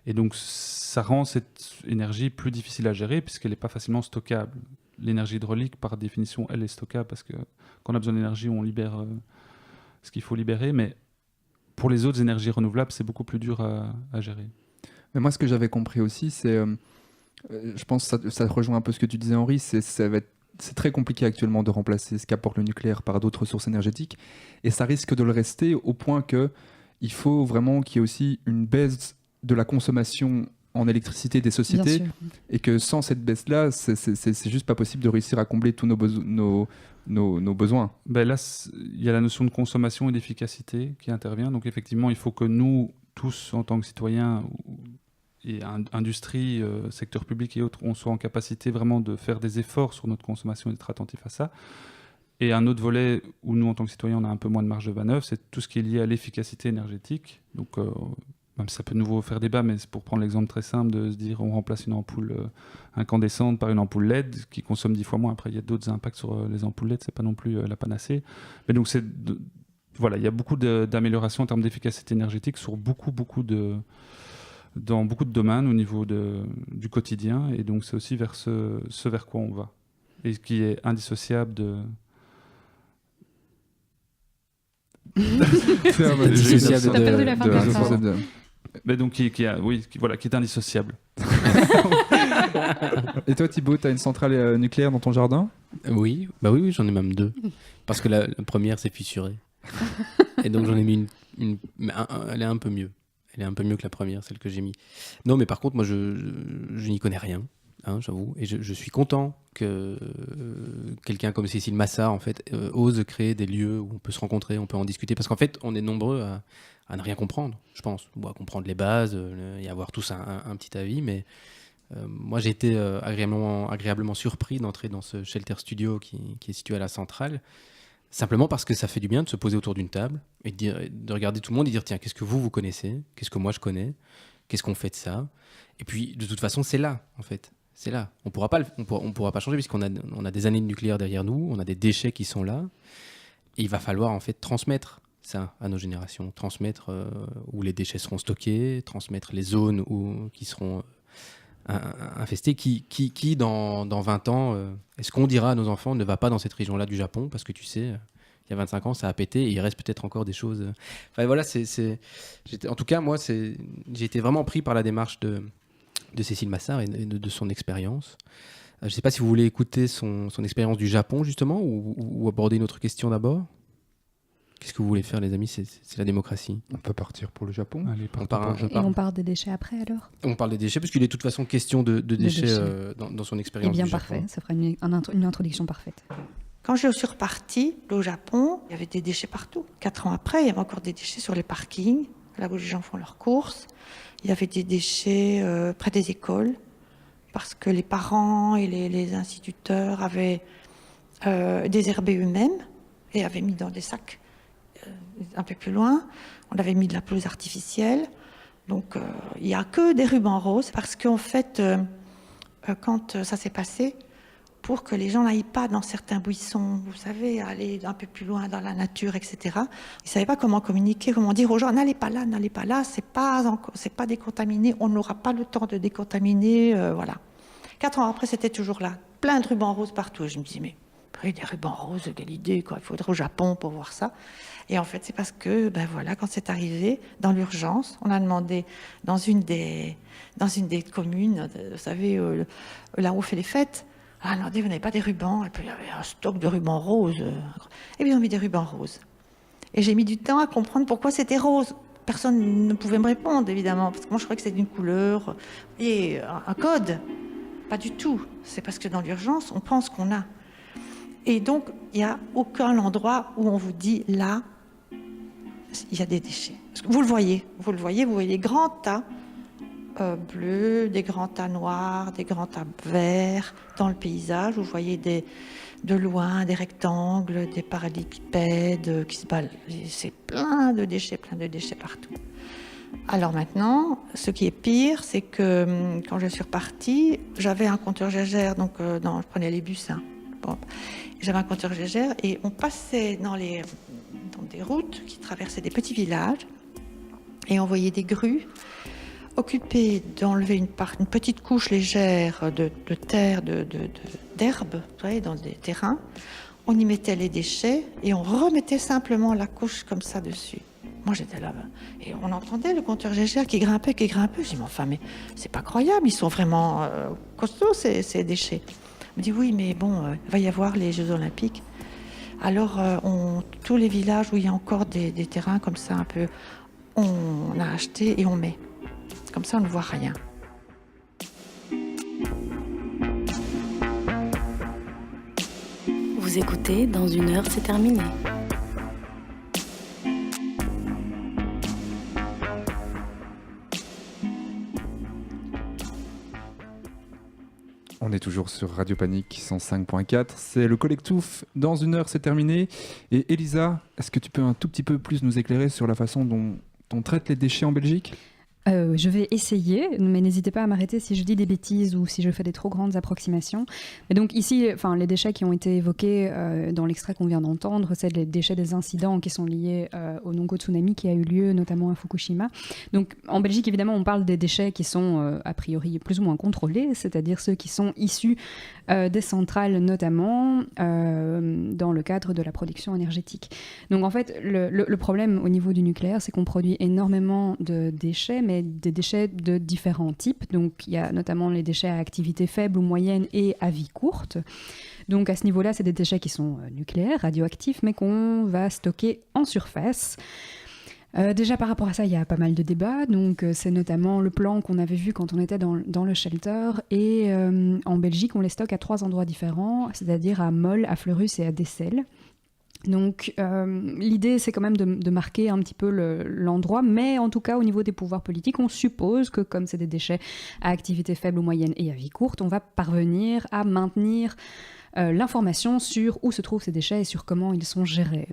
Et donc ça rend cette énergie plus difficile à gérer puisqu'elle n'est pas facilement stockable. L'énergie hydraulique, par définition, elle est stockable parce que quand on a besoin d'énergie, on libère ce qu'il faut libérer. Mais pour les autres énergies renouvelables, c'est beaucoup plus dur à gérer. Mais moi, ce que j'avais compris aussi, c'est... je pense que ça rejoint un peu ce que tu disais, Henri, c'est très compliqué actuellement de remplacer ce qu'apporte le nucléaire par d'autres sources énergétiques. Et ça risque de le rester au point qu'il faut vraiment qu'il y ait aussi une baisse de la consommation en électricité des sociétés, et que sans cette baisse-là, c'est juste pas possible de réussir à combler tous nos besoins. Ben là, il y a la notion de consommation et d'efficacité qui intervient. Donc effectivement, il faut que nous, tous, en tant que citoyens, et industrie, secteur public et autres, on soit en capacité vraiment de faire des efforts sur notre consommation et d'être attentifs à ça. Et un autre volet où nous, en tant que citoyens, on a un peu moins de marge de manœuvre, c'est tout ce qui est lié à l'efficacité énergétique. Donc même si ça peut de nouveau faire débat, mais c'est pour prendre l'exemple très simple de se dire on remplace une ampoule incandescente par une ampoule LED qui consomme 10 fois moins. Après, il y a d'autres impacts sur les ampoules LED, c'est pas non plus la panacée. Mais donc, voilà, il y a beaucoup d'améliorations en termes d'efficacité énergétique sur dans beaucoup de domaines au niveau du quotidien. Et donc, c'est aussi vers ce vers quoi on va. Et qui est indissociable de... Indissociable T'as perdu la fin de la phrase. Mais donc qui est indissociable. Et toi, Thibaut, tu as une centrale nucléaire dans ton jardin ? Oui, j'en ai même 2. Parce que la première s'est fissurée. Et donc j'en ai mis une elle est un peu mieux. Elle est un peu mieux que la première, celle que j'ai mis. Non, mais par contre, moi, je n'y connais rien, hein, j'avoue. Et je suis content que quelqu'un comme Cécile Massart, en fait, ose créer des lieux où on peut se rencontrer, on peut en discuter. Parce qu'en fait, on est nombreux à ne rien comprendre, je pense. Ou à comprendre les bases et avoir tous un petit avis. Mais moi, j'ai été agréablement surpris d'entrer dans ce Shelter Studio qui est situé à la Centrale. Simplement parce que ça fait du bien de se poser autour d'une table et de regarder tout le monde et dire tiens, qu'est-ce que vous connaissez ? Qu'est-ce que moi je connais ? Qu'est-ce qu'on fait de ça ? Et puis, de toute façon, c'est là, en fait. C'est là. On pourra pas changer puisqu'on a des années de nucléaire derrière nous, on a des déchets qui sont là. Et il va falloir, en fait, transmettre ça à nos générations. Transmettre où les déchets seront stockés, transmettre les zones qui seront infestées. Qui dans 20 ans, est-ce qu'on dira à nos enfants ne va pas dans cette région-là du Japon parce que tu sais, il y a 25 ans, ça a pété et il reste peut-être encore des choses. Enfin voilà, en tout cas, moi, j'ai été vraiment pris par la démarche de Cécile Massart et de son expérience. Je ne sais pas si vous voulez écouter son expérience du Japon, justement, ou aborder une autre question d'abord. Qu'est-ce que vous voulez faire, les amis ? C'est la démocratie. On peut partir pour le Japon. Et on parle des déchets après, alors ? On parle des déchets, parce qu'il est de toute façon question de déchets dans son expérience. Eh bien, du parfait. Japon. Ça fera une introduction parfaite. Quand je suis repartie au Japon, il y avait des déchets partout. 4 ans après, il y avait encore des déchets sur les parkings, là où les gens font leurs courses. Il y avait des déchets près des écoles, parce que les parents et les instituteurs avaient désherbé eux-mêmes et avaient mis dans des sacs un peu plus loin. On avait mis de la pelouse artificielle. Donc, il n'y a que des rubans roses, parce qu'en fait, quand ça s'est passé, pour que les gens n'aillent pas dans certains buissons, vous savez, aller un peu plus loin dans la nature, etc. Ils ne savaient pas comment communiquer, comment dire aux gens, n'allez pas là, c'est pas décontaminé, on n'aura pas le temps de décontaminer, voilà. 4 ans après, c'était toujours là, plein de rubans roses partout. Je me dis, mais des rubans roses, quelle idée, quoi. Il faudrait au Japon pour voir ça. Et en fait, c'est parce que, voilà, quand c'est arrivé, dans l'urgence, on a demandé dans une des communes, vous savez, là où on fait les fêtes, ah non, vous n'avez pas des rubans. Et puis il y avait un stock de rubans roses. Et bien on a mis des rubans roses. Et j'ai mis du temps à comprendre pourquoi c'était rose. Personne ne pouvait me répondre, évidemment, parce que moi je croyais que c'était d'une couleur et un code. Pas du tout. C'est parce que dans l'urgence, on pense qu'on a. Et donc, il n'y a aucun endroit où on vous dit, là, il y a des déchets. Parce que vous le voyez, vous voyez des grands tas bleus, des grands tas noirs, des grands tas verts dans le paysage. Vous voyez de loin des rectangles, des parallélépipèdes qui se baladent. C'est plein de déchets partout. Alors maintenant, ce qui est pire, c'est que quand je suis repartie, j'avais un compteur Gégère, donc je prenais les bus. Hein. Bon. J'avais un compteur Gégère et on passait dans des routes qui traversaient des petits villages et on voyait des grues occupées d'enlever une petite couche légère de terre, d'herbe, vous voyez, dans des terrains. On y mettait les déchets et on remettait simplement la couche comme ça dessus. Moi, j'étais là et on entendait le compteur Gégère qui grimpait. Je dis, mais enfin, mais c'est pas croyable, ils sont vraiment costauds, ces déchets. On me dit, oui, mais bon, il va y avoir les Jeux Olympiques. Alors, tous les villages où il y a encore des terrains comme ça, un peu, on a acheté et on met. Comme ça, on ne voit rien. Vous écoutez, dans 1 heure, c'est terminé. On est toujours sur Radio Panique 105.4. C'est le collectif. Dans 1 heure, c'est terminé. Et Elisa, est-ce que tu peux un tout petit peu plus nous éclairer sur la façon dont on traite les déchets en Belgique ? Je vais essayer, mais n'hésitez pas à m'arrêter si je dis des bêtises ou si je fais des trop grandes approximations. Et donc ici, les déchets qui ont été évoqués dans l'extrait qu'on vient d'entendre, c'est les déchets des incidents qui sont liés au Nongo tsunami qui a eu lieu notamment à Fukushima. Donc en Belgique, évidemment, on parle des déchets qui sont a priori plus ou moins contrôlés, c'est-à-dire ceux qui sont issus des centrales notamment dans le cadre de la production énergétique. Donc en fait, le problème au niveau du nucléaire, c'est qu'on produit énormément de déchets, mais des déchets de différents types. Donc il y a notamment les déchets à activité faible ou moyenne et à vie courte. Donc à ce niveau-là, c'est des déchets qui sont nucléaires, radioactifs, mais qu'on va stocker en surface. Déjà par rapport à ça, il y a pas mal de débats. Donc c'est notamment le plan qu'on avait vu quand on était dans le shelter. Et en Belgique, on les stocke à 3 endroits différents, c'est-à-dire à Mol, à Fleurus et à Dessel. Donc l'idée, c'est quand même de marquer un petit peu l'endroit, mais en tout cas au niveau des pouvoirs politiques, on suppose que comme c'est des déchets à activité faible ou moyenne et à vie courte, on va parvenir à maintenir l'information sur où se trouvent ces déchets et sur comment ils sont gérés.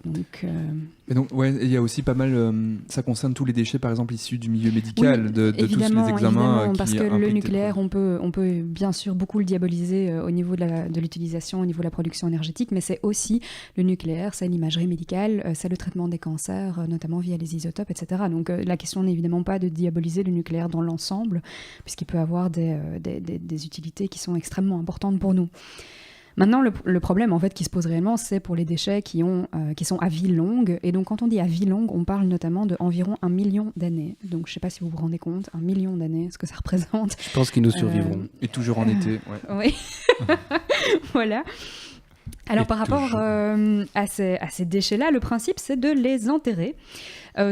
Et donc, ouais, il y a aussi pas mal. Ça concerne tous les déchets, par exemple, issus du milieu médical, oui, de tous les examens. Parce que le nucléaire, on peut bien sûr beaucoup le diaboliser au niveau de l'utilisation, au niveau de la production énergétique, mais c'est aussi le nucléaire, c'est l'imagerie médicale, c'est le traitement des cancers, notamment via les isotopes, etc. Donc la question n'est évidemment pas de diaboliser le nucléaire dans l'ensemble, puisqu'il peut avoir des utilités qui sont extrêmement importantes pour nous. Maintenant, le problème en fait qui se pose réellement, c'est pour les déchets qui sont à vie longue. Et donc, quand on dit à vie longue, on parle notamment d'environ 1 million d'années. Donc, je ne sais pas si vous vous rendez compte, 1 million d'années, ce que ça représente. Je pense qu'ils nous survivront. Et toujours en été. Ouais. Oui. Voilà. Alors, par rapport à ces déchets-là, le principe, c'est de les enterrer.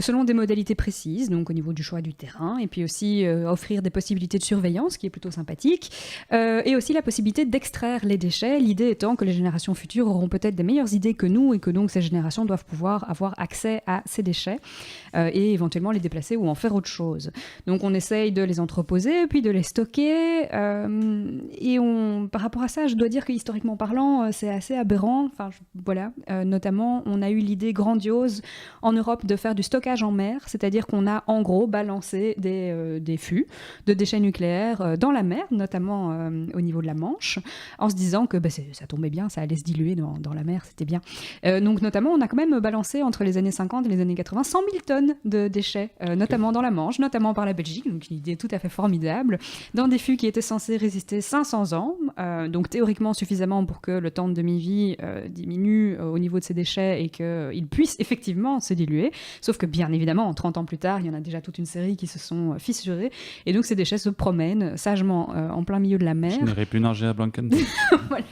Selon des modalités précises, donc au niveau du choix du terrain, et puis aussi offrir des possibilités de surveillance, qui est plutôt sympathique, et aussi la possibilité d'extraire les déchets, l'idée étant que les générations futures auront peut-être des meilleures idées que nous, et que donc ces générations doivent pouvoir avoir accès à ces déchets, et éventuellement les déplacer ou en faire autre chose. Donc on essaye de les entreposer, puis de les stocker, et par rapport à ça, je dois dire que historiquement parlant, c'est assez aberrant, voilà, notamment on a eu l'idée grandiose en Europe de faire du stockage en mer, c'est-à-dire qu'on a en gros balancé des fûts de déchets nucléaires dans la mer, notamment au niveau de la Manche, en se disant que ça tombait bien, ça allait se diluer dans la mer, c'était bien. Donc notamment, on a quand même balancé entre les années 50 et les années 80 100 000 tonnes de déchets, notamment dans la Manche, notamment par la Belgique, donc une idée tout à fait formidable, dans des fûts qui étaient censés résister 500 ans, donc théoriquement suffisamment pour que le temps de demi-vie diminue au niveau de ces déchets et qu'ils puissent effectivement se diluer. Sauf que bien évidemment, 30 ans plus tard, il y en a déjà toute une série qui se sont fissurés. Et donc ces déchets se promènent sagement en plein milieu de la mer. Je n'irai plus nager à Blankenburg. Voilà.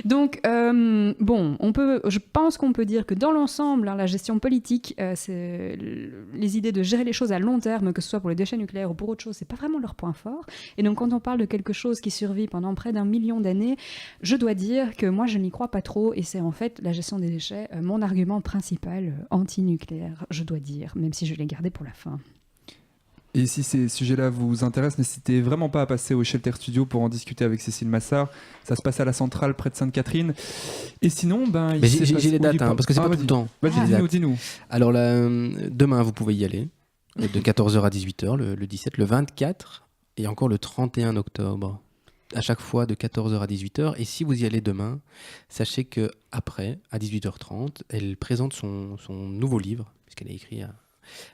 Donc, je pense qu'on peut dire que dans l'ensemble, la gestion politique, les idées de gérer les choses à long terme, que ce soit pour les déchets nucléaires ou pour autre chose, c'est pas vraiment leur point fort. Et donc quand on parle de quelque chose qui survit pendant près d'1 million d'années, je dois dire que moi je n'y crois pas trop. Et c'est en fait la gestion des déchets mon argument principal anti-nucléaire, je dois dire, même si je l'ai gardé pour la fin. Et si ces sujets-là vous intéressent, n'hésitez vraiment pas à passer au Shelter Studio pour en discuter avec Cécile Massard. Ça se passe à la centrale près de Sainte-Catherine. Et sinon, j'ai les dates, parce que c'est pas tout le temps. Dis-nous. Alors là, demain, vous pouvez y aller, de 14h à 18h, le 17, le 24 et encore le 31 octobre. À chaque fois de 14h à 18h. Et si vous y allez demain, sachez qu'après, à 18h30, elle présente son nouveau livre, puisqu'elle a écrit...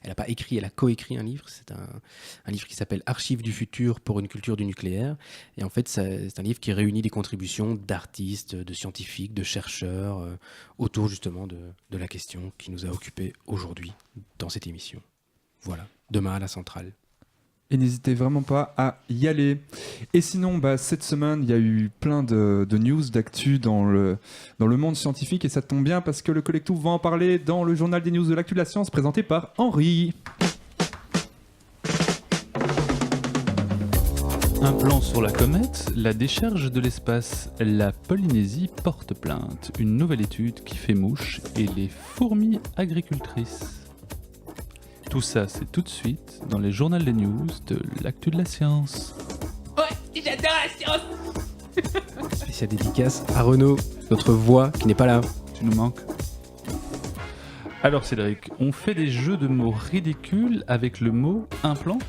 Elle n'a pas écrit, elle a coécrit un livre. C'est un livre qui s'appelle Archives du futur pour une culture du nucléaire. Et en fait, c'est un livre qui réunit des contributions d'artistes, de scientifiques, de chercheurs autour justement de la question qui nous a occupés aujourd'hui dans cette émission. Voilà, demain à la centrale. Et n'hésitez vraiment pas à y aller. Et sinon, cette semaine, il y a eu plein de news, d'actu dans le monde scientifique. Et ça tombe bien parce que le collectif va en parler dans le journal des news de l'actu de la science présenté par Henri. Un plan sur la comète, la décharge de l'espace, la Polynésie porte plainte. Une nouvelle étude qui fait mouche et les fourmis agricultrices. Tout ça, c'est tout de suite dans les journaux des news de l'actu de la science. Ouais, j'adore la science. Spéciale dédicace à Renaud, notre voix qui n'est pas là. Tu nous manques. Alors Cédric, on fait des jeux de mots ridicules avec le mot implant ?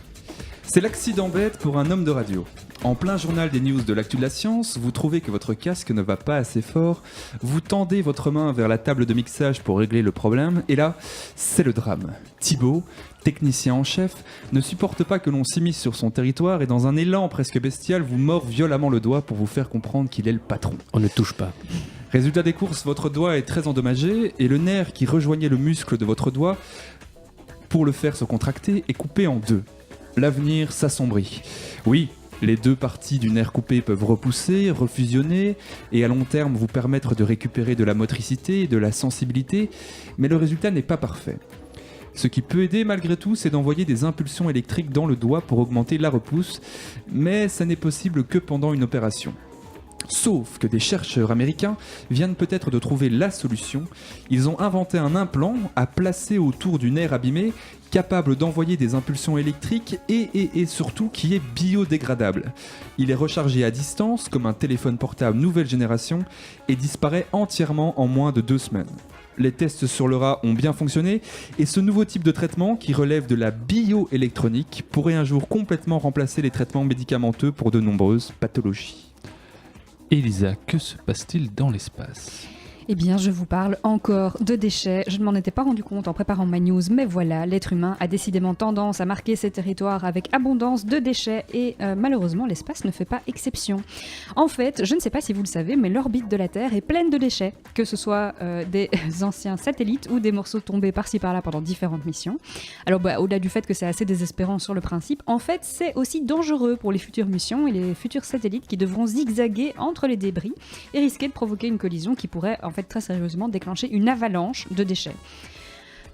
C'est l'accident bête pour un homme de radio. En plein journal des news de l'actu de la science, vous trouvez que votre casque ne va pas assez fort, vous tendez votre main vers la table de mixage pour régler le problème, et là, c'est le drame. Thibaut, technicien en chef, ne supporte pas que l'on s'immisce sur son territoire et dans un élan presque bestial, vous mord violemment le doigt pour vous faire comprendre qu'il est le patron. On ne touche pas. Résultat des courses, votre doigt est très endommagé et le nerf qui rejoignait le muscle de votre doigt pour le faire se contracter est coupé en deux. L'avenir s'assombrit. Oui, les deux parties du nerf coupé peuvent repousser, refusionner et à long terme vous permettre de récupérer de la motricité et de la sensibilité, mais le résultat n'est pas parfait. Ce qui peut aider malgré tout, c'est d'envoyer des impulsions électriques dans le doigt pour augmenter la repousse, mais ça n'est possible que pendant une opération. Sauf que des chercheurs américains viennent peut-être de trouver la solution. Ils ont inventé un implant à placer autour du nerf abîmé, capable d'envoyer des impulsions électriques et surtout qui est biodégradable. Il est rechargé à distance comme un téléphone portable nouvelle génération et disparaît entièrement en moins de 2 semaines. Les tests sur le rat ont bien fonctionné et ce nouveau type de traitement qui relève de la bioélectronique pourrait un jour complètement remplacer les traitements médicamenteux pour de nombreuses pathologies. Elisa, que se passe-t-il dans l'espace ? Eh bien, je vous parle encore de déchets. Je ne m'en étais pas rendu compte en préparant ma news, mais voilà, l'être humain a décidément tendance à marquer ses territoires avec abondance de déchets et malheureusement, l'espace ne fait pas exception. En fait, je ne sais pas si vous le savez, mais l'orbite de la Terre est pleine de déchets, que ce soit des anciens satellites ou des morceaux tombés par-ci par-là pendant différentes missions. Alors, au-delà du fait que c'est assez désespérant sur le principe, en fait, c'est aussi dangereux pour les futures missions et les futurs satellites qui devront zigzaguer entre les débris et risquer de provoquer une collision qui pourrait en fait très sérieusement déclencher une avalanche de déchets.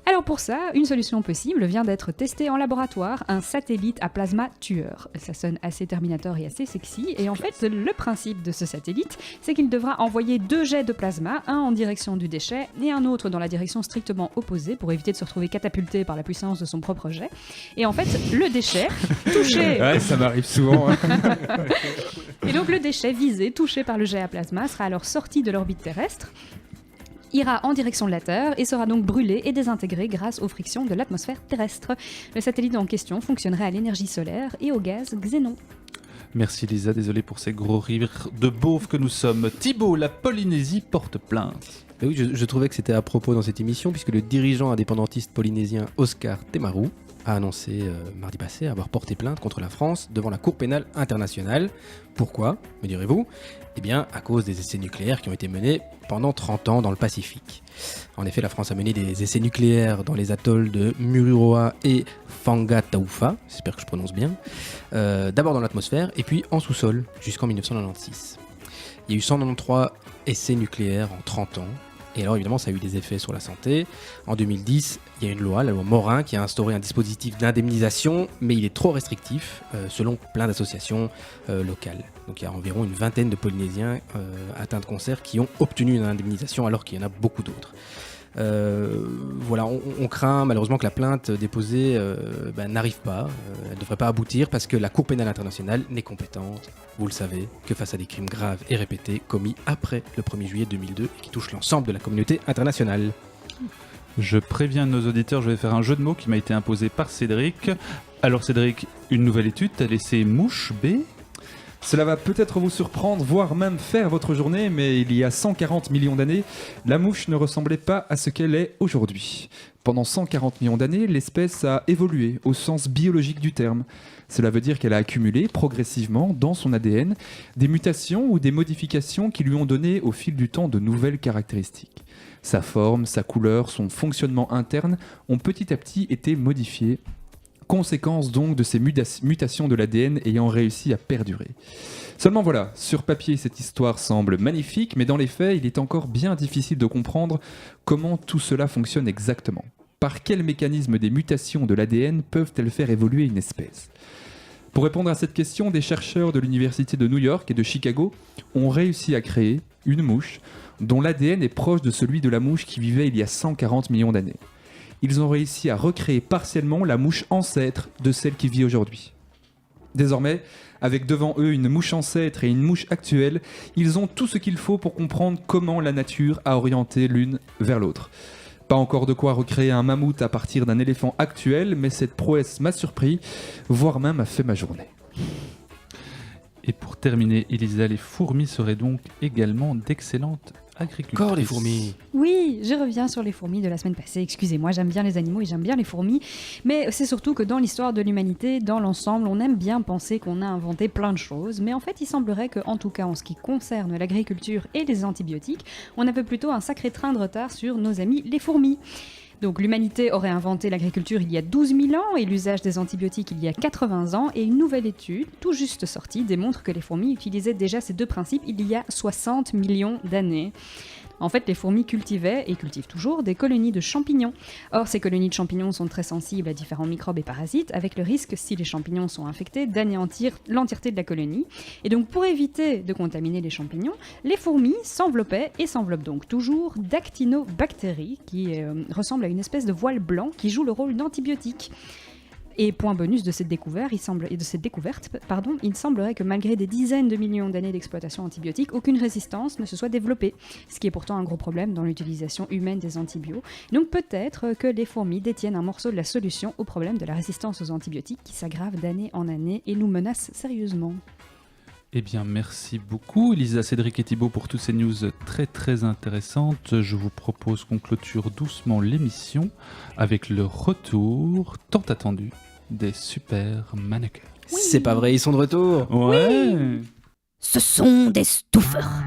Alors pour ça, une solution possible vient d'être testée en laboratoire, un satellite à plasma tueur. Ça sonne assez Terminator et assez sexy, et en fait le principe de ce satellite, c'est qu'il devra envoyer 2 jets de plasma, un en direction du déchet et un autre dans la direction strictement opposée pour éviter de se retrouver catapulté par la puissance de son propre jet. Et en fait, le déchet touché... Ouais, ça m'arrive souvent. Et donc le déchet visé, touché par le jet à plasma, sera alors sorti de l'orbite terrestre, ira en direction de la Terre et sera donc brûlé et désintégré grâce aux frictions de l'atmosphère terrestre. Le satellite en question fonctionnerait à l'énergie solaire et au gaz xénon. Merci Lisa, désolé pour ces gros rires de beaufs que nous sommes. Thibaut, la Polynésie porte plainte. Et oui, je trouvais que c'était à propos dans cette émission puisque le dirigeant indépendantiste polynésien Oscar Temaru a annoncé mardi passé avoir porté plainte contre la France devant la Cour pénale internationale. Pourquoi, me direz-vous ? Eh bien, à cause des essais nucléaires qui ont été menés pendant 30 ans dans le Pacifique. En effet, la France a mené des essais nucléaires dans les atolls de Mururoa et Fangataufa, j'espère que je prononce bien, d'abord dans l'atmosphère et puis en sous-sol jusqu'en 1996. Il y a eu 193 essais nucléaires en 30 ans. Et alors évidemment ça a eu des effets sur la santé. En 2010, il y a une loi, la loi Morin, qui a instauré un dispositif d'indemnisation, mais il est trop restrictif selon plein d'associations locales. Donc il y a environ une vingtaine de Polynésiens atteints de cancer qui ont obtenu une indemnisation alors qu'il y en a beaucoup d'autres. Voilà, on craint malheureusement que la plainte déposée n'arrive pas, elle ne devrait pas aboutir parce que la Cour pénale internationale n'est compétente, vous le savez, que face à des crimes graves et répétés commis après le 1er juillet 2002 et qui touchent l'ensemble de la communauté internationale. Je préviens nos auditeurs, je vais faire un jeu de mots qui m'a été imposé par Cédric. Alors Cédric, une nouvelle étude t'a laissé mouche bée ? Cela va peut-être vous surprendre, voire même faire votre journée, mais il y a 140 millions d'années, la mouche ne ressemblait pas à ce qu'elle est aujourd'hui. Pendant 140 millions d'années, l'espèce a évolué au sens biologique du terme. Cela veut dire qu'elle a accumulé progressivement dans son ADN des mutations ou des modifications qui lui ont donné au fil du temps de nouvelles caractéristiques. Sa forme, sa couleur, son fonctionnement interne ont petit à petit été modifiés. Conséquence donc de ces mutations de l'ADN ayant réussi à perdurer. Seulement voilà, sur papier cette histoire semble magnifique, mais dans les faits il est encore bien difficile de comprendre comment tout cela fonctionne exactement. Par quel mécanisme des mutations de l'ADN peuvent-elles faire évoluer une espèce ? Pour répondre à cette question, des chercheurs de l'université de New York et de Chicago ont réussi à créer une mouche dont l'ADN est proche de celui de la mouche qui vivait il y a 140 millions d'années. Ils ont réussi à recréer partiellement la mouche ancêtre de celle qui vit aujourd'hui. Désormais, avec devant eux une mouche ancêtre et une mouche actuelle, ils ont tout ce qu'il faut pour comprendre comment la nature a orienté l'une vers l'autre. Pas encore de quoi recréer un mammouth à partir d'un éléphant actuel, mais cette prouesse m'a surpris, voire même a fait ma journée. Et pour terminer, Elisa, les fourmis seraient donc également d'excellentes agricultrices. Encore les fourmis. Oui, je reviens sur les fourmis de la semaine passée. Excusez-moi, j'aime bien les animaux et j'aime bien les fourmis. Mais c'est surtout que dans l'histoire de l'humanité, dans l'ensemble, on aime bien penser qu'on a inventé plein de choses. Mais en fait, il semblerait qu'en tout cas, en ce qui concerne l'agriculture et les antibiotiques, on avait plutôt un sacré train de retard sur nos amis les fourmis. Donc l'humanité aurait inventé l'agriculture il y a 12 000 ans et l'usage des antibiotiques il y a 80 ans. Et une nouvelle étude, tout juste sortie, démontre que les fourmis utilisaient déjà ces deux principes il y a 60 millions d'années. En fait, les fourmis cultivaient, et cultivent toujours, des colonies de champignons. Or, ces colonies de champignons sont très sensibles à différents microbes et parasites, avec le risque, si les champignons sont infectés, d'anéantir l'entièreté de la colonie. Et donc, pour éviter de contaminer les champignons, les fourmis s'enveloppaient, et s'enveloppent donc toujours, d'actinobactéries, qui ressemblent à une espèce de voile blanc qui joue le rôle d'antibiotique. Et point bonus de cette découverte, il semblerait que malgré des dizaines de millions d'années d'exploitation antibiotique, aucune résistance ne se soit développée, ce qui est pourtant un gros problème dans l'utilisation humaine des antibiotiques. Donc peut-être que les fourmis détiennent un morceau de la solution au problème de la résistance aux antibiotiques qui s'aggrave d'année en année et nous menace sérieusement. Eh bien, merci beaucoup, Elisa, Cédric et Thibaut, pour toutes ces news très très intéressantes. Je vous propose qu'on clôture doucement l'émission avec le retour tant attendu des super mannequins. Oui. C'est pas vrai, ils sont de retour. Ouais. Oui. Ce sont des stouffeurs.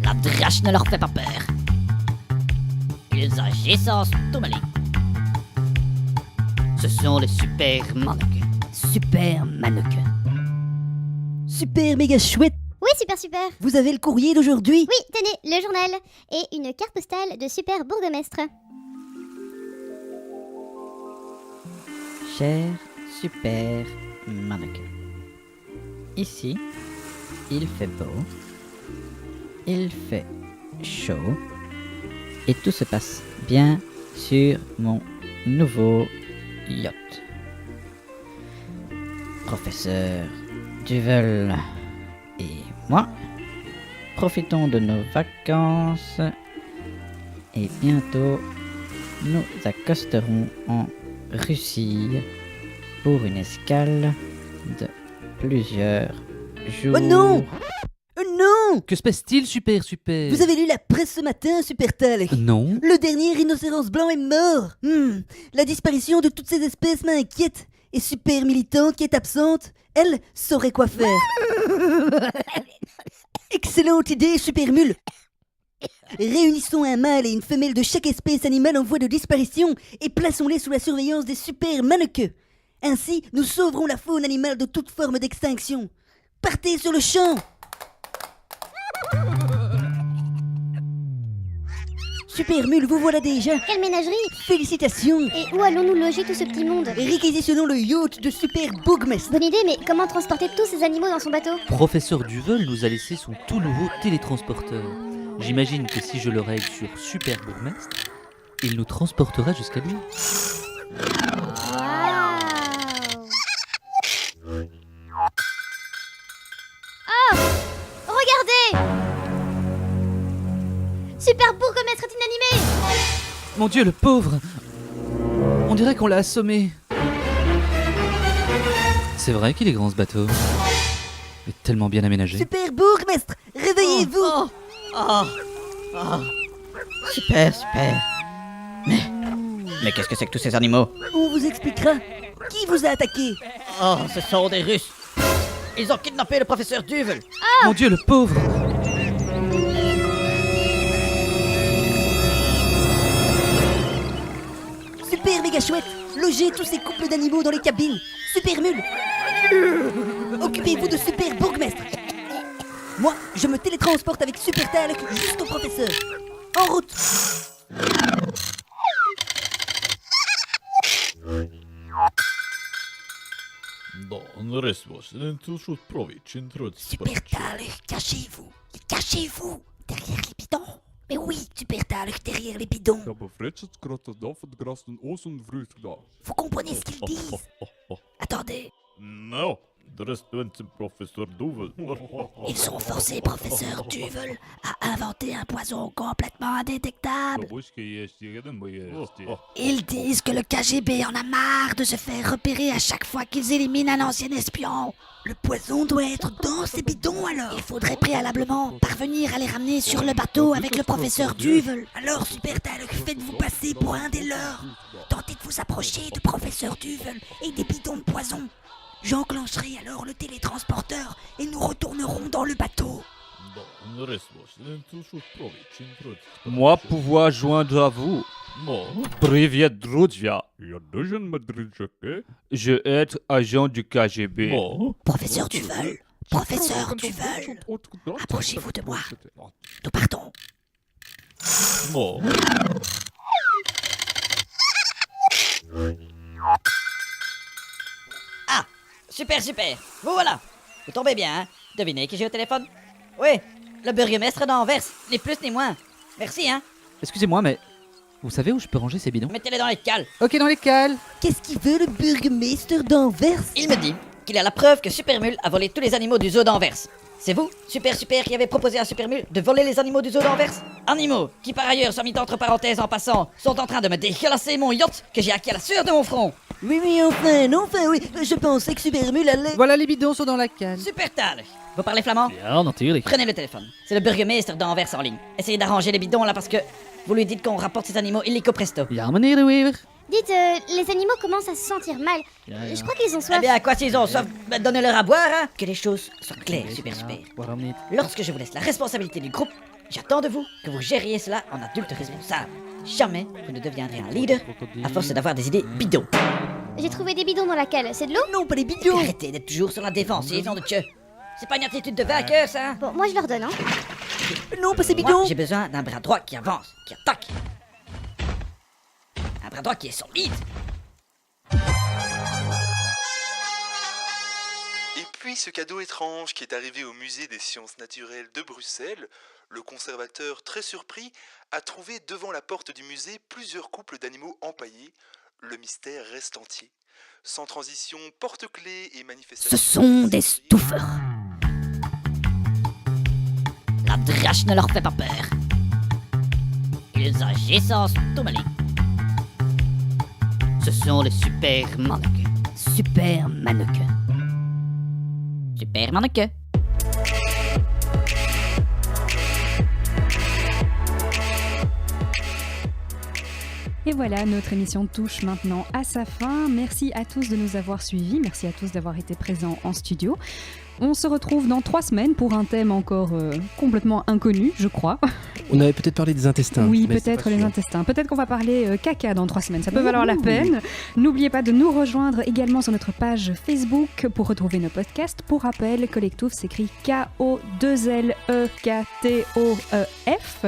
La drache ne leur fait pas peur. Ils agissent en stomalie. Ce sont les super mannequins. Super mannequin. Super méga chouette. Oui, super. Vous avez le courrier d'aujourd'hui? Oui, tenez, le journal et une carte postale de super bourgmestre. Cher super mannequin. Ici, il fait beau, il fait chaud et tout se passe bien sur mon nouveau yacht. Professeur Duvel et moi profitons de nos vacances et bientôt nous accosterons en Russie pour une escale de plusieurs jours. Oh non! Oh non! Que se passe-t-il, super? Vous avez lu la presse ce matin, super Tal? Non. Le dernier rhinocéros blanc est mort. La disparition de toutes ces espèces m'inquiète. Et super militant qui est absente, elle saurait quoi faire. Excellente idée, super mule. Réunissons un mâle et une femelle de chaque espèce animale en voie de disparition et plaçons-les sous la surveillance des super mannequins. Ainsi, nous sauverons la faune animale de toute forme d'extinction. Partez sur le champ! Super mule, vous voilà déjà. Quelle ménagerie! Félicitations! Et où allons-nous loger tout ce petit monde? Réquisitionnons le yacht de Super Bourgmestre. Bonne idée, mais comment transporter tous ces animaux dans son bateau? Professeur Duvel nous a laissé son tout nouveau télétransporteur. J'imagine que si je le règle sur Super Bourgmestre, il nous transportera jusqu'à lui. Oh! Regardez! Super bourgmestre est inanimé! Mon Dieu, le pauvre! On dirait qu'on l'a assommé. C'est vrai qu'il est grand ce bateau. Il est tellement bien aménagé. Super Bourgmestre, réveillez-vous! Super. Mais qu'est-ce que c'est que tous ces animaux? On vous expliquera. Qui vous a attaqué? Oh, ce sont des Russes. Ils ont kidnappé le professeur Duvel. Mon Dieu, le pauvre! Super méga chouette! Logez tous ces couples d'animaux dans les cabines! Super mule! Occupez-vous de Super Bourgmestre! Moi, je me télétransporte avec Super Talc jusqu'au professeur! En route! Super Talc, cachez-vous! Cachez-vous! Derrière les bidons! Mais oui, Super Talc, derrière les bidons! Vous comprenez ce qu'ils disent? Attendez! Non! Ils ont forcé professeur Duvel à inventer un poison complètement indétectable. Ils disent que le KGB en a marre de se faire repérer à chaque fois qu'ils éliminent un ancien espion. Le poison doit être dans ces bidons alors. Il faudrait préalablement parvenir à les ramener sur le bateau avec le professeur Duvel. Alors Super Talc, faites-vous passer pour un des leurs. Tentez de vous approcher du professeur Duvel et des bidons de poison. J'enclencherai alors le télétransporteur et nous retournerons dans le bateau. Moi pouvoir joindre à vous. Привет, друзья. Je être agent du KGB. Professeur Duvel, Professeur Duvel, approchez-vous de moi. Nous partons. Ah, super. Vous voilà. Vous tombez bien, hein. Devinez qui j'ai au téléphone? Oui, le burgomestre d'Anvers, ni plus ni moins. Merci, hein. Excusez-moi, mais vous savez où je peux ranger ces bidons? Mettez-les dans les cales. Ok, dans les cales. Qu'est-ce qu'il veut le burgomestre d'Anvers? Il me dit qu'il a la preuve que Supermule a volé tous les animaux du zoo d'Anvers. C'est vous, Super, qui avez proposé à Supermule de voler les animaux du zoo d'Anvers? Animaux qui, par ailleurs, soit mis entre parenthèses en passant, sont en train de me dégueulasser mon yacht que j'ai acquis à la sueur de mon front. Oui, oui, je pensais que Supermule allait... Voilà, les bidons sont dans la cale. Supertalig. Vous parlez flamand? Ja, natuurlijk. Prenez le téléphone. C'est le burgomestre d'Anvers en ligne. Essayez d'arranger les bidons là parce que vous lui dites qu'on rapporte ces animaux illico presto. Ja, meneer de Wever. Dites, les animaux commencent à se sentir mal. Je crois qu'ils ont soif. Eh bien, à quoi s'ils ont soif? Donnez-leur à boire, hein. Que les choses soient claires, Super. Waarom niet? Lorsque je vous laisse la responsabilité du groupe, j'attends de vous que vous gériez cela en adulte responsable. Jamais vous ne deviendrez un leader à force d'avoir des idées bidons. J'ai trouvé des bidons dans la cale. C'est de l'eau? Non, pas les bidons. Arrêtez d'être toujours sur la défensive, nom de Dieu. C'est pas une attitude de vainqueur, ça. Bon, moi je leur donne, hein. Non, pas ces Moi, bidons. j'ai besoin d'un bras droit qui avance, qui attaque. Un bras droit qui est solide. Et puis ce cadeau étrange qui est arrivé au musée des sciences naturelles de Bruxelles, le conservateur, très surpris, a trouvé devant la porte du musée plusieurs couples d'animaux empaillés. Le mystère reste entier. Sans transition, porte-clés et manifestations... Ce sont des stouffeurs. La drache ne leur fait pas peur. Ils agissent en stomalik. Ce sont les super mannequins. Super mannequins. Super mannequins. Et voilà, notre émission touche maintenant à sa fin. Merci à tous de nous avoir suivis. Merci à tous d'avoir été présents en studio. On se retrouve dans 3 semaines pour un thème encore complètement inconnu, je crois. On avait peut-être parlé des intestins. Oui, mais peut-être c'est pas les sûr. intestins. Peut-être qu'on va parler caca dans 3 semaines. Ça peut valoir la peine. N'oubliez pas de nous rejoindre également sur notre page Facebook pour retrouver nos podcasts. Pour rappel, Collectouf s'écrit K-O-2-L-E-K-T-O-E-F.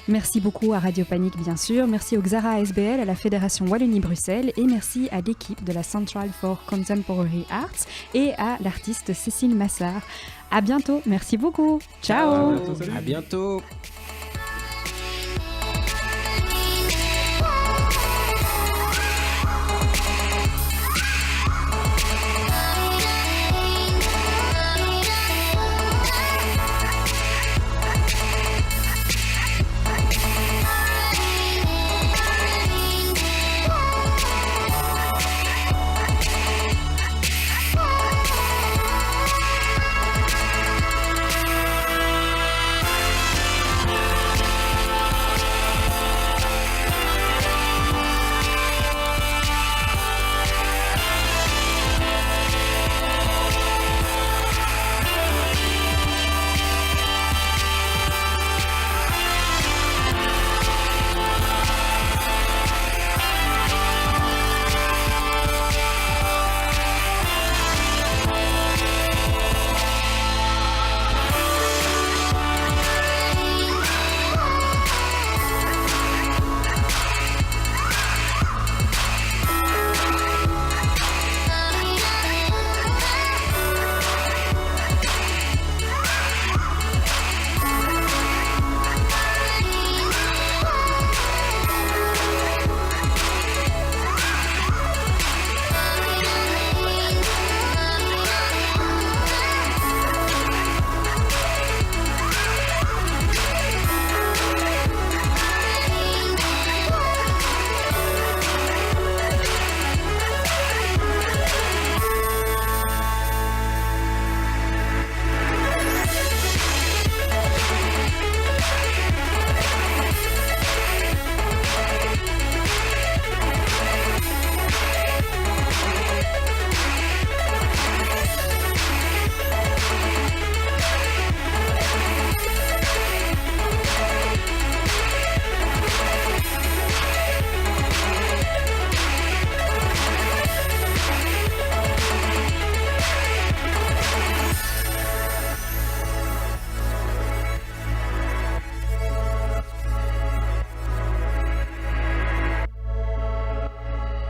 Merci beaucoup à Radio Panique, bien sûr. Merci au Xara ASBL, à la Fédération Wallonie-Bruxelles. Et merci à l'équipe de la Central for Contemporary Arts et à l'artiste Cécile Massard. À bientôt. Merci beaucoup. Ciao. À bientôt.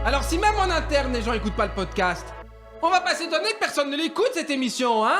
Alors si même en interne les gens écoutent pas le podcast, on va pas s'étonner que personne ne l'écoute cette émission, hein?